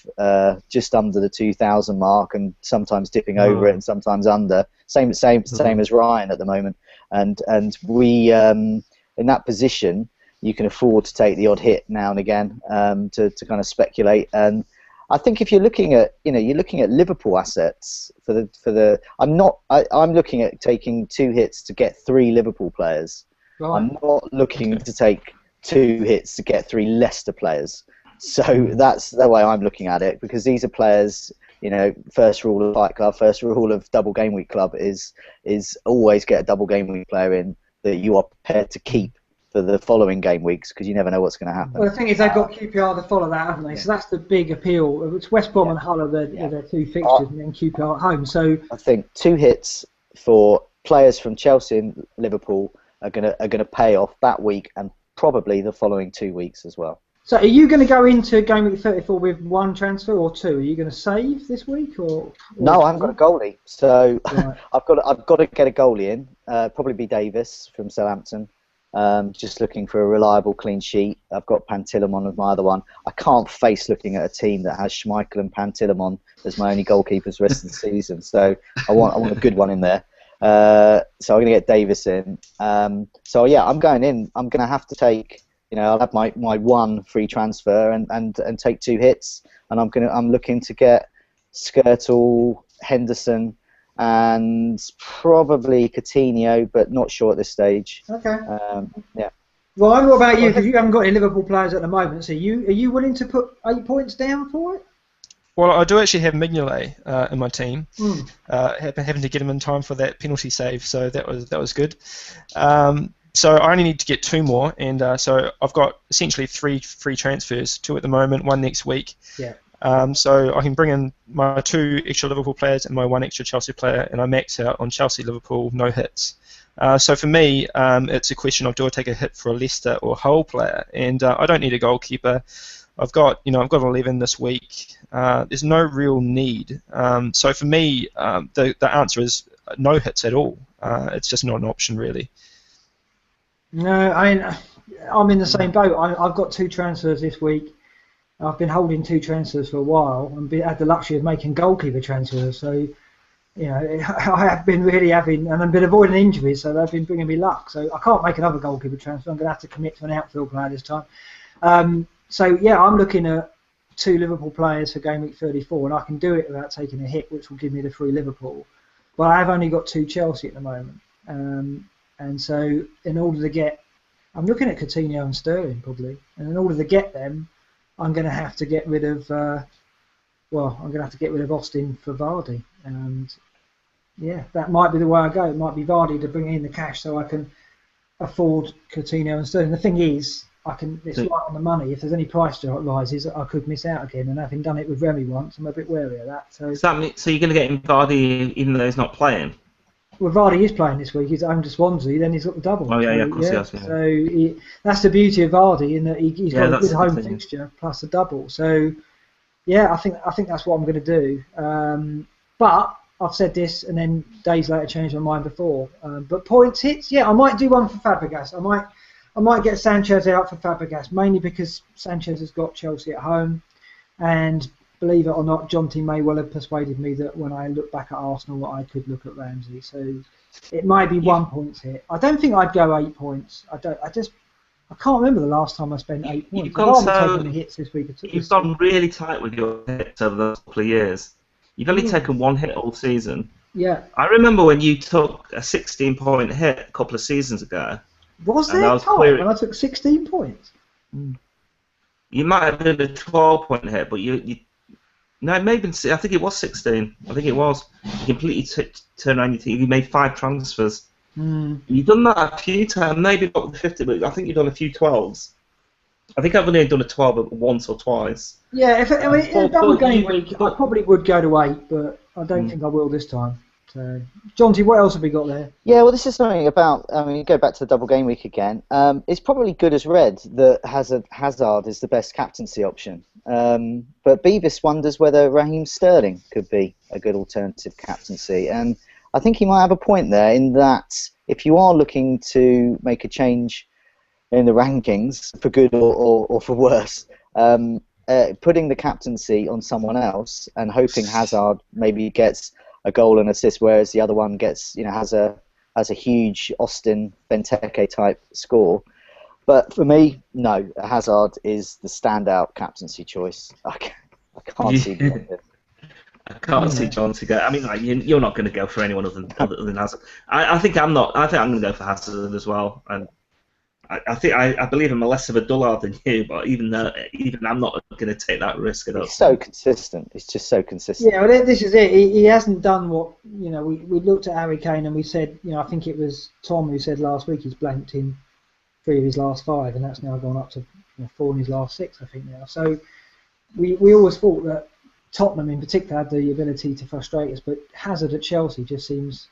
just under the 2,000 mark, and sometimes dipping over it and sometimes under. Same as Ryan at the moment. And we in that position, you can afford to take the odd hit now and again to kind of speculate. And I think if you're looking at Liverpool assets I'm looking at taking 2 hits to get 3 Liverpool players. Right. I'm not looking to take 2 hits to get 3 Leicester players. So that's the way I'm looking at it, because these are players. First rule of Fight Club, first rule of Double Game Week Club is always get a Double Game Week player in that you are prepared to keep for the following game weeks, because you never know what's going to happen. Well, the thing is, they've got QPR to follow that, haven't they? Yeah. So that's the big appeal. It's West Brom and Hull are their 2 fixtures, and then QPR at home. So I think 2 hits for players from Chelsea and Liverpool are gonna pay off that week, and probably the following 2 weeks as well. So are you going to go into game week 34 with 1 transfer or 2? Are you going to save this week or no? I haven't got a goalie, so right. I've got to get a goalie in. Probably be Davis from Southampton. Just looking for a reliable clean sheet. I've got Pantilimon as my other one. I can't face looking at a team that has Schmeichel and Pantilimon as my only goalkeepers the rest of the season. So I want a good one in there. So I'm going to get Davis in. So yeah, I'm going in. I'm going to have to take. I'll have my 1 free transfer and take 2 hits, and I'm looking to get Skirtle, Henderson, and probably Coutinho, but not sure at this stage. Okay. Yeah. Ryan, what about you? Because you haven't got any Liverpool players at the moment, so are you willing to put 8 points down for it? Well, I do actually have Mignolet in my team. Having to get him in time for that penalty save, so that was good. So I only need to get 2 more, and so I've got essentially 3 free transfers, 2 at the moment, 1 next week. Yeah. So I can bring in my 2 extra Liverpool players and my 1 extra Chelsea player, and I max out on Chelsea, Liverpool, no hits. So for me, it's a question of do I take a hit for a Leicester or Hull player, and I don't need a goalkeeper. I've got 11 this week. There's no real need. So for me, the answer is no hits at all. It's just not an option really. No, I mean, I'm in the same boat. I've got 2 transfers this week. I've been holding 2 transfers for a while and had the luxury of making goalkeeper transfers. So, I have been really having, and I've been avoiding injuries, so they've been bringing me luck. So I can't make another goalkeeper transfer. I'm going to have to commit to an outfield player this time. So yeah, I'm looking at 2 Liverpool players for game week 34, and I can do it without taking a hit, which will give me the 3 Liverpool. But I have only got 2 Chelsea at the moment. And so, in order to get, I'm looking at Coutinho and Sterling probably, and in order to get them, I'm going to have to get rid of, Austin for Vardy, and yeah, that might be the way I go. It might be Vardy to bring in the cash so I can afford Coutinho and Sterling. The thing is, it's right on the money. If there's any price rises, I could miss out again, and having done it with Remy once, I'm a bit wary of that. So you're going to get in Vardy even though he's not playing? Well, Vardy is playing this week. He's at home to Swansea. Then he's got the double. Oh yeah, so, yeah, of course he has. Yeah. So that's the beauty of Vardy in that he's got a good home thing. fixture plus a double. So yeah, I think that's what I'm going to do. But I've said this and then days later changed my mind before. But points hits, yeah, I might do one for Fabregas. I might get Sanchez out for Fabregas, mainly because Sanchez has got Chelsea at home, and believe it or not, John T may well have persuaded me that when I look back at Arsenal, I could look at Ramsey. So it might be 1 point hit. I don't think I'd go 8 points. I can't remember the last time I spent 8 points. You've gone taking the hits this week. You've gone really tight with your hits over the last couple of years. You've only taken 1 hit all season. Yeah. I remember when you took a 16-point hit a couple of seasons ago. Was there a time when I took 16 points? You might have done a 12-point hit, but no, maybe I think it was 16. I think it was. You completely turned around your team. You made 5 transfers. You've done that a few times, maybe not the 50, but I think you've done a few 12s. I think I've only done a 12 once or twice. Yeah, in a double game week, I probably would go to 8, but I don't think I will this time. So, Jonty, what else have we got there? Yeah, well, this is something about. I mean, you go back to the double game week again. It's probably good as read that Hazard is the best captaincy option. But Beavis wonders whether Raheem Sterling could be a good alternative captaincy, and I think he might have a point there in that if you are looking to make a change in the rankings for good or for worse, putting the captaincy on someone else and hoping Hazard maybe gets a goal and assist, whereas the other one gets, has a huge Austin Benteke type score. But for me, no, Hazard is the standout captaincy choice. I can't see beyond it. I can't see John to go. I mean, you're not going to go for anyone other than Hazard. I think I'm not. I think I'm going to go for Hazard as well. And I believe I'm less of a dullard than you, but even I'm not going to take that risk at all. He's so consistent. It's just so consistent. Yeah, well, this is it. He hasn't done what we looked at Harry Kane and we said, I think it was Tom who said last week he's blanked in 3 of his last 5, and that's now gone up to 4 in his last 6, I think now. So we always thought that Tottenham in particular had the ability to frustrate us, but Hazard at Chelsea just seems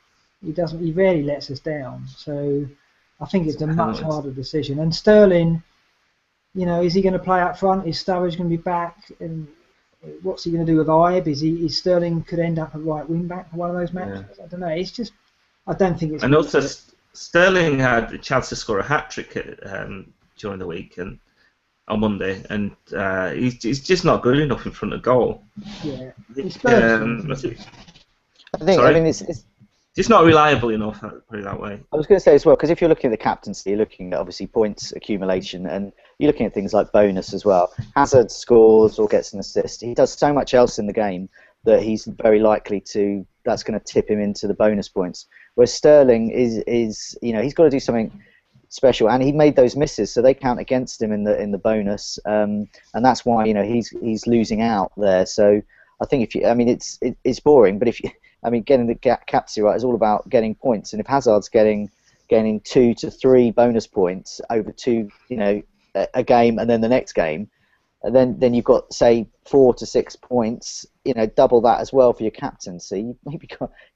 he rarely lets us down. So I think it's a much harder decision. And Sterling, is he going to play up front? Is Sturridge going to be back? And what's he going to do with Ibe? Is Sterling could end up at right wing back for one of those matches? Yeah. I don't know. It's just I don't think it's. And also Sterling had a chance to score a hat-trick during the week and on Monday, and he's just not good enough in front of goal. Yeah. I mean, it's just not reliable enough, put it that way. I was going to say as well, because if you're looking at the captaincy, you're looking at obviously points accumulation, and you're looking at things like bonus as well. Hazard scores or gets an assist. He does so much else in the game that he's very likely that's going to tip him into the bonus points. Whereas Sterling is he's got to do something special, and he made those misses, so they count against him in the bonus, and that's why he's losing out there. So I think it's boring, but getting the captaincy right is all about getting points, and if Hazard's getting 2 to 3 bonus points over a game and then the next game, and then you've got say 4 to 6 points, double that as well for your captaincy. You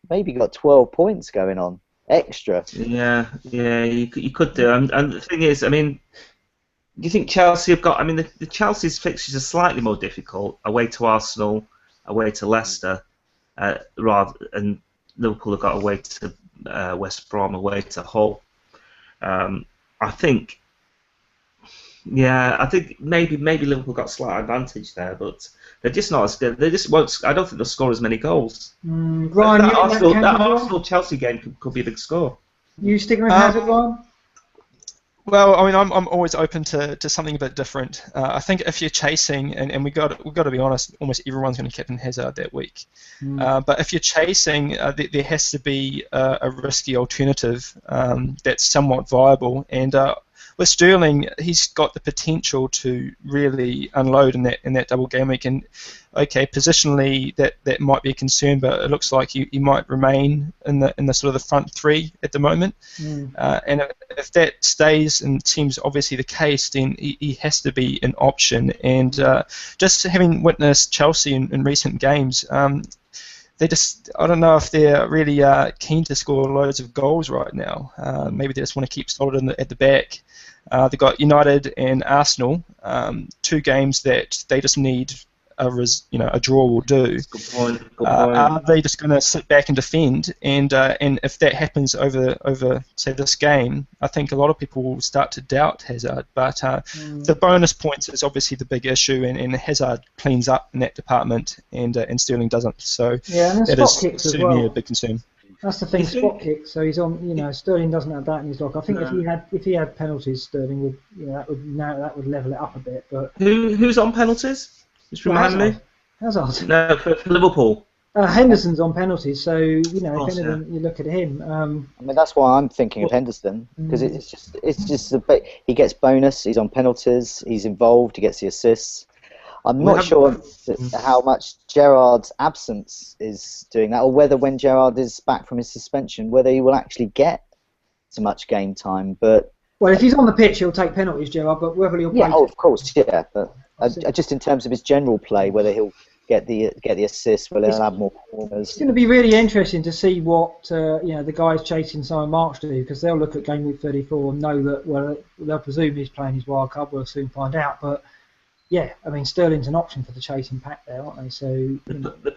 maybe got 12 points going on extra. Yeah, you could do. And the thing is, do you think Chelsea have got? The Chelsea's fixtures are slightly more difficult. Away to Arsenal, away to Leicester. And Liverpool have got away to West Brom, away to Hull. I think maybe Liverpool got a slight advantage there, but they're just not as good. They just won't. I don't think they'll score as many goals. Ryan, that Arsenal Chelsea game could be a big score. You sticking with Hazard, Ryan? Well, I'm always open to something a bit different. I think if you're chasing, and we've got to be honest, almost everyone's going to captain Hazard that week. But if you're chasing, there has to be a risky alternative that's somewhat viable. And with Sterling, he's got the potential to really unload in that double game week. And okay, positionally that might be a concern, but it looks like he might remain in the sort of the front 3 at the moment. And if that stays and seems obviously the case, then he has to be an option. And just having witnessed Chelsea in recent games, they just, I don't know if they're really keen to score loads of goals right now. Maybe they just want to keep solid at the back. They've got United and Arsenal, 2 games that they just need a draw will do. Good point. Are they just going to sit back and defend? And if that happens over say this game, I think a lot of people will start to doubt Hazard. But the bonus points is obviously the big issue, and Hazard cleans up in that department, and Sterling doesn't. So that is certainly a big concern. That's the thing, spot kicks. So he's on. Sterling doesn't have that in his lock. I think if he had penalties, Sterling would. That would level it up a bit. But who's on penalties? Just remind me. Hazard. No, for Liverpool. Henderson's on penalties, so if anything, you look at him. I mean, that's why I'm thinking of Henderson, because it's just a bit. He gets bonus. He's on penalties. He's involved. He gets the assists. I'm not sure how much Gerrard's absence is doing that, or whether when Gerrard is back from his suspension, whether he will actually get so much game time. But if he's on the pitch, he'll take penalties, Gerrard. But whether he'll play, of course, yeah. But just in terms of his general play, whether he'll get the assist, whether he'll have more corners. It's going to be really interesting to see what the guys chasing Simon March do, because they'll look at game week 34 and know that they'll presume he's playing his wild card. We'll soon find out, but. Yeah, I mean Sterling's an option for the chasing pack there, aren't they? So the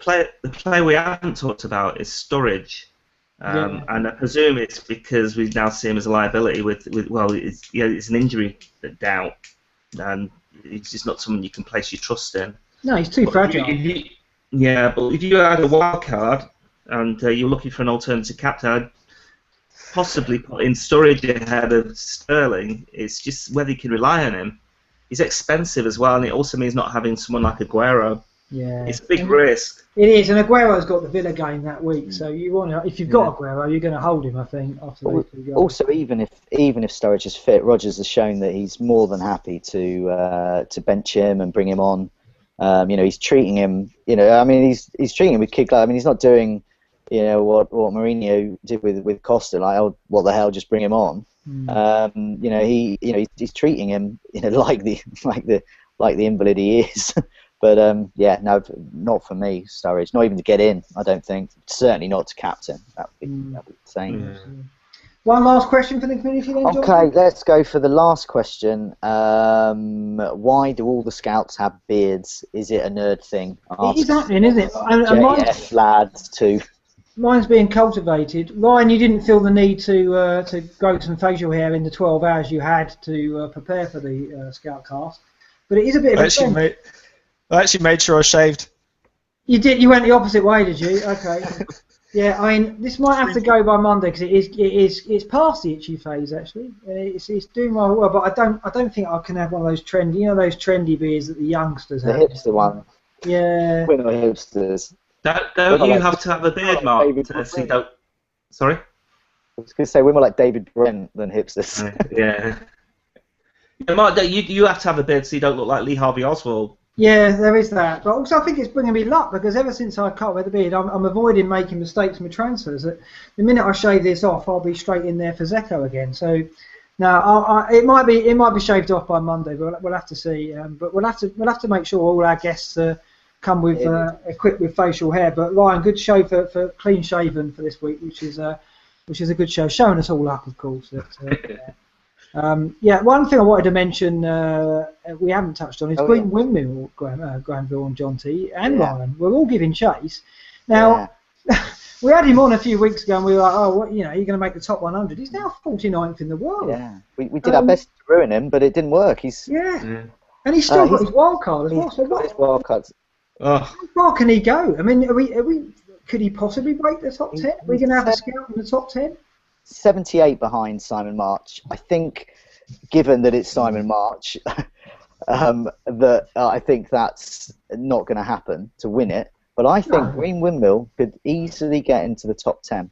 play we haven't talked about is Sturridge, and I presume it's because we now see him as a liability it's an injury doubt, and it's just not someone you can place your trust in. No, he's too fragile. But if you had a wild card and you're looking for an alternative captain, I'd possibly put in Sturridge ahead of Sterling. It's just whether you can rely on him. He's expensive as well, and it also means not having someone like Aguero. Yeah, it's a big risk. It is, and Aguero's got the Villa game that week, so if you've got Aguero, you're going to hold him. I think. Also, even if Sturridge is fit, Rodgers has shown that he's more than happy to bench him and bring him on. He's treating him. He's treating him with kid gloves. I mean, he's not doing, what Mourinho did with Costa. Like, oh, what the hell? Just bring him on. He's treating him, like the invalid he is. But no, not for me, Sturridge. Not even to get in, I don't think. Certainly not to captain. That would be insane. One last question for the community then, John? Okay, let's go for the last question. Why do all the scouts have beards? Is it a nerd thing? It is happening, isn't it? JF lads too. Mine's being cultivated. Ryan, you didn't feel the need to grow some facial hair in the 12 hours you had to prepare for the Scoutcast, but it is a bit of a trend. I actually made sure I shaved. You did. You went the opposite way, did you? Okay. Yeah, I mean, this might have to go by Monday because it's past the itchy phase actually. It's doing well, but I don't think I can have one of those trendy beards that the youngsters have. The hipster one. Yeah. We're not hipsters. Don't you have to have a beard, Mark? Sorry? I was going to say we're more like David Brent than hipsters. Yeah. Mark, you have to have a beard so you don't look like Lee Harvey Oswald. Yeah, there is that. But also I think it's bringing me luck because ever since I cut away the beard, I'm avoiding making mistakes with transfers. The minute I shave this off, I'll be straight in there for Zeko again. So now it might be shaved off by Monday, but we'll have to see. But we'll have to make sure all our guests come with equipped with facial hair. But Ryan, good show for clean shaven for this week, which is a good show, showing us all up, of course. One thing I wanted to mention we haven't touched on is Green Windmill, Granville and John T and Ryan. We're all giving chase. Now we had him on a few weeks ago, and we were like, you're going to make the top 100. He's now 49th in the world. Yeah, we did our best to ruin him, but it didn't work. And he's still got his wild card as well. So his wild cards. How far can he go? I mean, could he possibly break the top 10? Are we going to have a scout in the top 10? 78 behind Simon March. I think, given that it's Simon March, that I think that's not going to happen to win it. But I think Green Windmill could easily get into the top 10.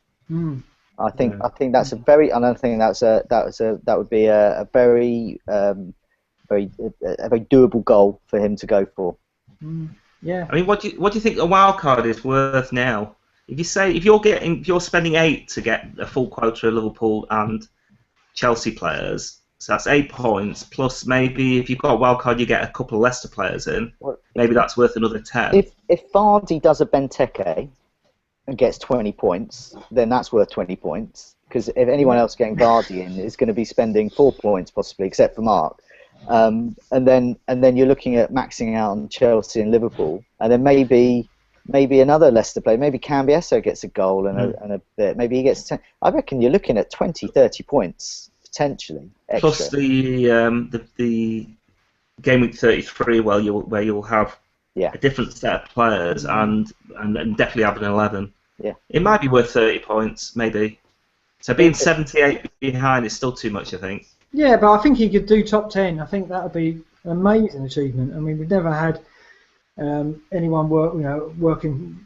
I think that's a very, and I think that would be a very doable goal for him to go for. Yeah. I mean, what do you think a wild card is worth now? If you're spending 8 to get a full quota of Liverpool and Chelsea players, so that's 8 points, plus maybe if you've got a wild card you get a couple of Leicester players in, maybe that's worth another 10. If Vardy does a Benteke, and gets 20 points, then that's worth 20 points. Because if anyone else getting Vardy in is going to be spending 4 points possibly, except for Mark. And then you're looking at maxing out on Chelsea and Liverpool, and then maybe another Leicester player, maybe Cambiasso gets a goal and a bit, maybe he gets 10. I reckon you're looking at 20, 30 points potentially extra. Plus the game week 33, where you'll have a different set of players and definitely have an 11. Yeah, it might be worth 30 points, maybe. So being 78 behind is still too much, I think. Yeah, but I think he could do top 10. I think that would be an amazing achievement. I mean, we've never had anyone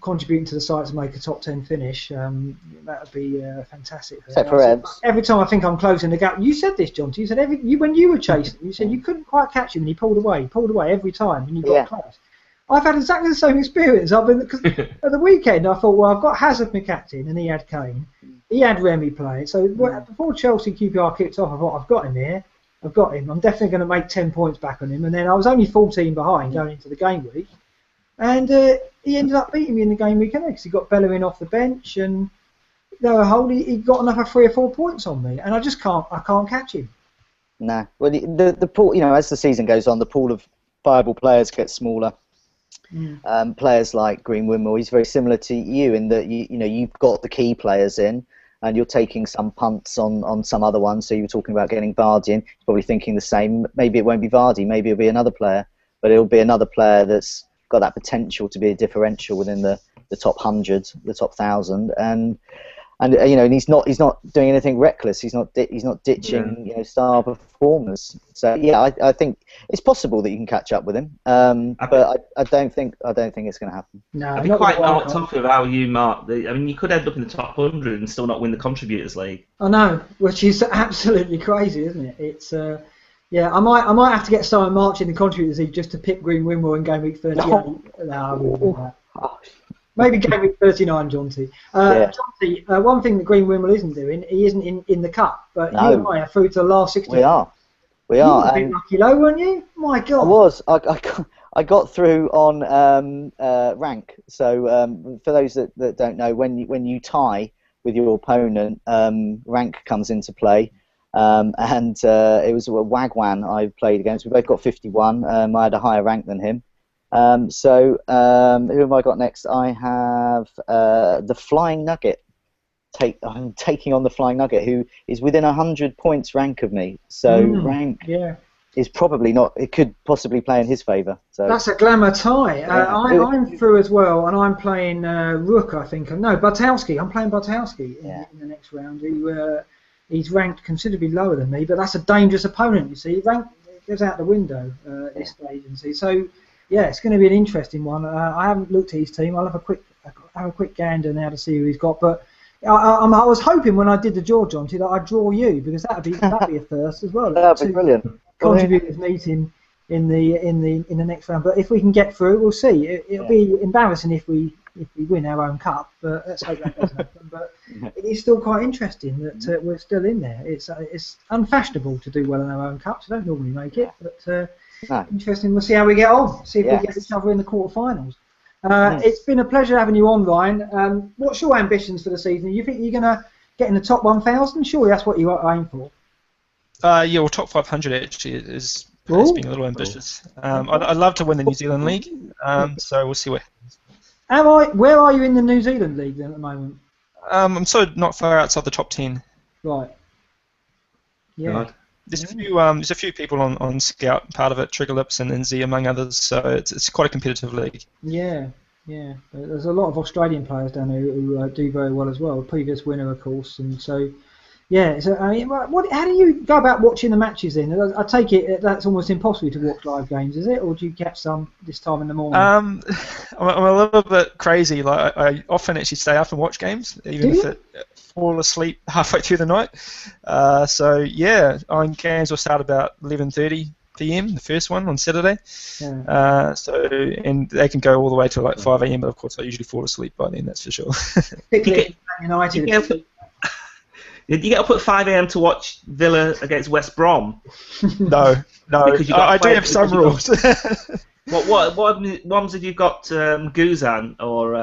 contributing to the site to make a top 10 finish. That would be fantastic. Except for Ebbs. Every time I think I'm closing the gap, you said this, John. You said when you were chasing, you said you couldn't quite catch him and he pulled away every time and you got close. I've had exactly the same experience. Because at the weekend I thought, well, I've got Hazard, my captain, and he had Kane. He had Remy playing. So before Chelsea QPR kicked off, I thought, I've got him here. I've got him. I'm definitely going to make 10 points back on him. And then I was only 14 behind going into the game week. And he ended up beating me in the game week because he got Bellerin off the bench. And lo and behold, he got another 3 or 4 points on me. And I can't catch him. No. Well, the pool, as the season goes on, the pool of viable players gets smaller. Players like Green Wimble, he's very similar to you in that you've got the key players in, and you're taking some punts on some other ones. So you were talking about getting Vardy in. He's probably thinking the same. Maybe it won't be Vardy. Maybe it'll be another player, but it'll be another player that's got that potential to be a differential within the top 100, the top 1,000, and he's not doing anything reckless. He's not ditching star performers. So I think it's possible that you can catch up with him. But I don't think it's going to happen. No, I'd be quite knocked off about you, Mark. You could end up in the top 100 and still not win the Contributors League. I know, which is absolutely crazy, isn't it? It's I might have to get Simon March in the Contributors League just to pick Green Wimble in game week 38. No, I wouldn't do that. Maybe game week 39, Jonty. Jonty, one thing that Green Wimble isn't doing, he isn't in the cup, but you and I are through to the last 16. We are. You were a bit lucky low, weren't you? My God. I was. I got through on rank. So for those that don't know, when you tie with your opponent, rank comes into play. And it was a Wagwan I played against. We both got 51. I had a higher rank than him. So who have I got next? I have the Flying Nugget. I'm taking on the Flying Nugget, who is within 100 points rank of me. So rank is probably not. It could possibly play in his favour. So that's a glamour tie. I'm through as well, and I'm playing Rook. I think Bartowski. I'm playing Bartowski in the next round. He's ranked considerably lower than me, but that's a dangerous opponent. You see, rank goes out the window this stage, and see so. Yeah, it's going to be an interesting one. I haven't looked at his team. I'll have a quick gander now to see who he's got. But I was hoping when I did the draw, Jonty, that I'd draw you because that'd be a first as well. That'd be brilliant. Contributors meeting in the next round. But if we can get through, we'll see. It'll be embarrassing if we win our own cup. But let's hope that doesn't happen. But it is still quite interesting that we're still in there. It's unfashionable to do well in our own cups. We don't normally make it, but. No. Interesting. We'll see how we get on. See if we get each other in the quarterfinals. It's been a pleasure having you on, Ryan. What's your ambitions for the season? You think you're going to get in the top 1,000? Surely that's what you aim for. Well, top 500 actually is being a little ambitious. I'd love to win the New Zealand League. So we'll see what happens. Where are you in the New Zealand League then at the moment? I'm sort of not far outside the top 10. Right. Yeah. God. There's a few people on Scout, part of it, Trigger Lips and Nz among others, so it's quite a competitive league. Yeah. There's a lot of Australian players down there who do very well as well. Previous winner, of course, and so So how do you go about watching the matches then? I take it that's almost impossible to watch live games, is it, or do you catch some this time in the morning? I'm a little bit crazy. Like I often actually stay up and watch games, even if it fall asleep halfway through the night. Games will start about 11:30 p.m. the first one on Saturday. And they can go all the way to like 5 a.m. But of course I usually fall asleep by then. That's for sure. Did you get up at 5 a.m. to watch Villa against West Brom? No. I do have some rules. What ones have you got? Guzan or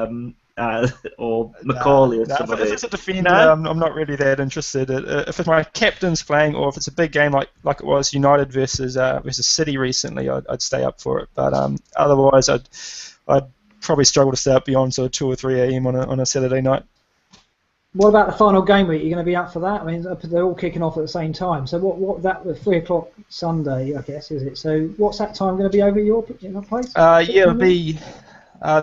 or Macaulay or somebody. If it's a defender, I'm not really that interested. If it's my captain's playing, or if it's a big game like it was United versus City recently, I'd stay up for it. But otherwise, I'd probably struggle to stay up beyond sort of 2 or 3 a.m. on a Saturday night. What about the final game week? You're going to be up for that? I mean, they're all kicking off at the same time. So what that 3 o'clock Sunday, I guess, is it? So what's that time going to be over your place? It'll be I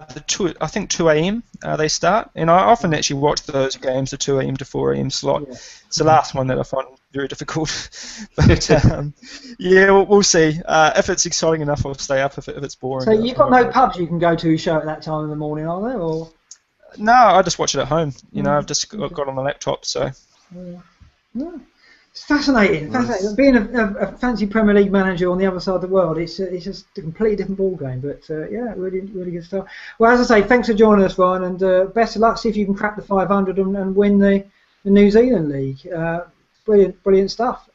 think 2 a.m. They start, and I often actually watch those games, the 2 a.m. to 4 a.m. slot. Yeah. It's the last one that I find very difficult. But we'll see. If it's exciting enough, I'll stay up. If it's boring. So you've got no pubs you can go to show at that time in the morning, are there? Or no, I just watch it at home. I've just got on the laptop, so. Yeah. It's fascinating. Nice. Being a fancy Premier League manager on the other side of the world, it's just a completely different ball game. But really, really good stuff. Well, as I say, thanks for joining us, Ryan, and best of luck. See if you can crack the 500 and win the New Zealand League. Brilliant stuff.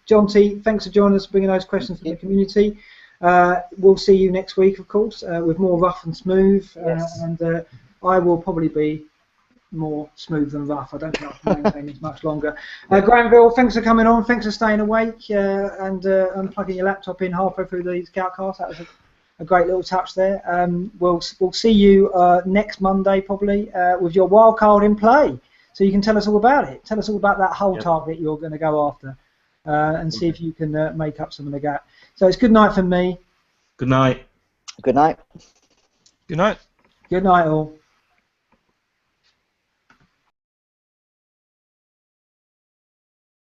John T, thanks for joining us, bringing those questions from the community. We'll see you next week, of course, with more rough and smooth, and I will probably be more smooth than rough. I don't think I can maintain this much longer. Granville, thanks for coming on. Thanks for staying awake and unplugging your laptop in halfway through the Scoutcast. That was a great little touch there. We'll see you next Monday probably with your wild card in play. So you can tell us all about it. Tell us all about that whole target you're going to go after and see if you can make up some of the gap. So it's good night from me. Good night. Good night. Good night. Good night all.